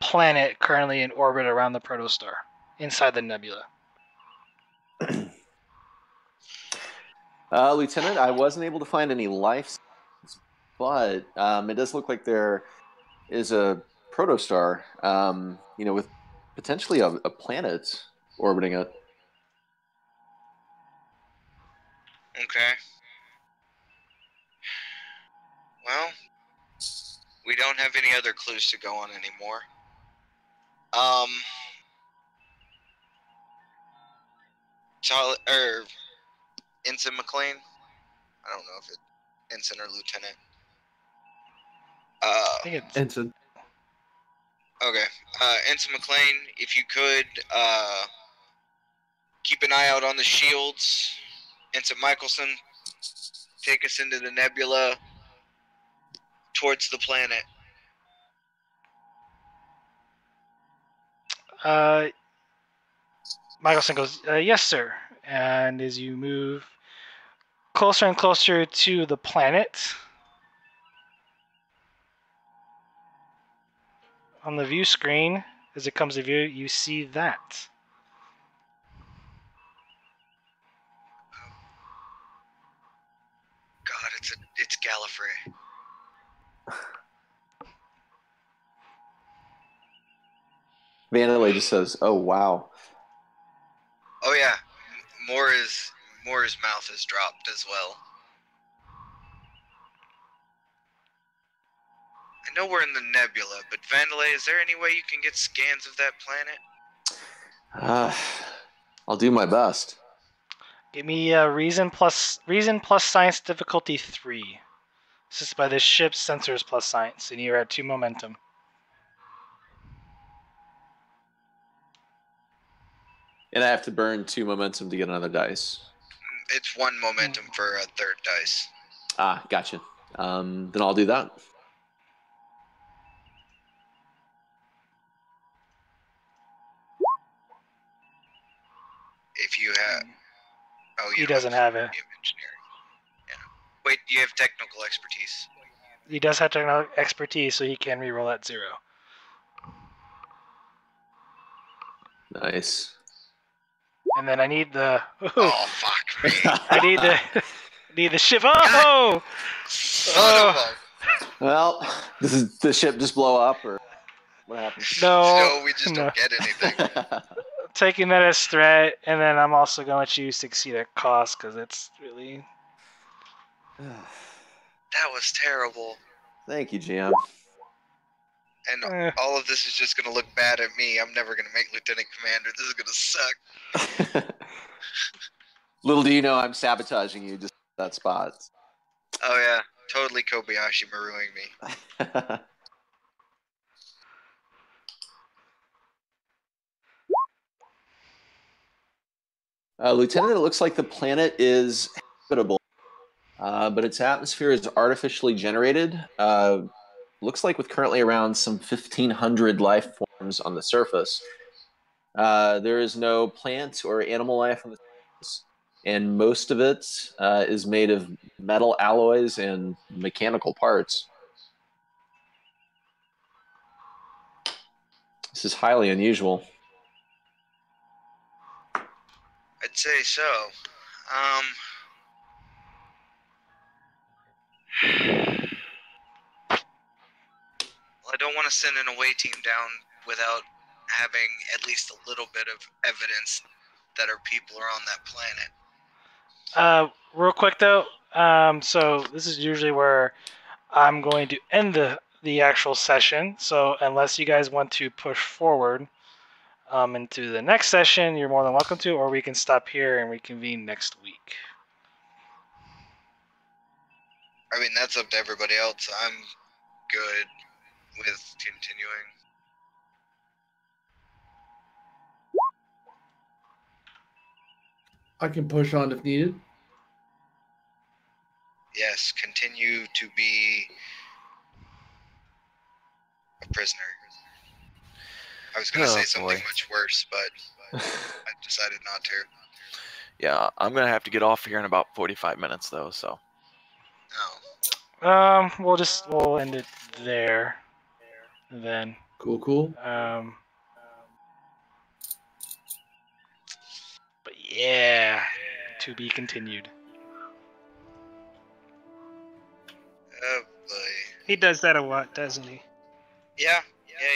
planet currently in orbit around the protostar inside the nebula. Lieutenant, I wasn't able to find any life signs, but it does look like there is a protostar, with potentially a planet orbiting it. Okay. Well, we don't have any other clues to go on anymore. Ensign McLean? I don't know if it's Ensign or Lieutenant. I think it's Ensign. Okay. Ensign McLean, if you could, keep an eye out on the shields. Ensign Michelson, take us into the nebula towards the planet. Michelson goes, yes, sir. And as you move closer and closer to the planet, on the view screen, as it comes to view, you see that. God, it's Gallifrey. Vandalay just says, "Oh wow." Oh yeah, Moore's mouth is dropped as well. I know we're in the nebula, but Vandalay, is there any way you can get scans of that planet? I'll do my best. Give me reason plus science difficulty 3. This is by the ship's sensors plus science, and you're at 2 momentum. And I have to burn 2 momentum to get another dice. It's 1 momentum for a third dice. Ah, gotcha. Then I'll do that. If you have... Oh, He doesn't have it. You have engineering. Yeah. Wait, you have technical expertise. He does have technical expertise, so he can reroll at 0. Nice. And then I need the... Oh, fuck me. I need the ship. Oh! Son of a... Well, does the ship just blow up, or what happens? No, we just don't get anything. Taking that as threat, and then I'm also going to let you succeed at cost, because it's really... That was terrible. Thank you, GM. And all of this is just going to look bad at me. I'm never going to make Lieutenant Commander. This is going to suck. Little do you know, I'm sabotaging you just at that spot. Oh, yeah. Totally Kobayashi Maruing me. Lieutenant, it looks like the planet is habitable, but its atmosphere is artificially generated. Looks like with currently around some 1,500 life forms on the surface. There is no plant or animal life on the surface, and most of it is made of metal alloys and mechanical parts. This is highly unusual. I'd say so. Well, I don't want to send an away team down without having at least a little bit of evidence that our people are on that planet. Real quick, though, so this is usually where I'm going to end the actual session. So unless you guys want to push forward into the next session, you're more than welcome to, or we can stop here and reconvene next week. I mean, that's up to everybody else. I'm good with continuing. I can push on if needed. Yes, continue to be a prisoner. I was going to say something much worse, but I decided not to. Yeah, I'm going to have to get off here in about 45 minutes, though, so. Oh. We'll end it there then. Cool. But yeah, to be continued. Oh boy. He does that a lot, doesn't he? Yeah,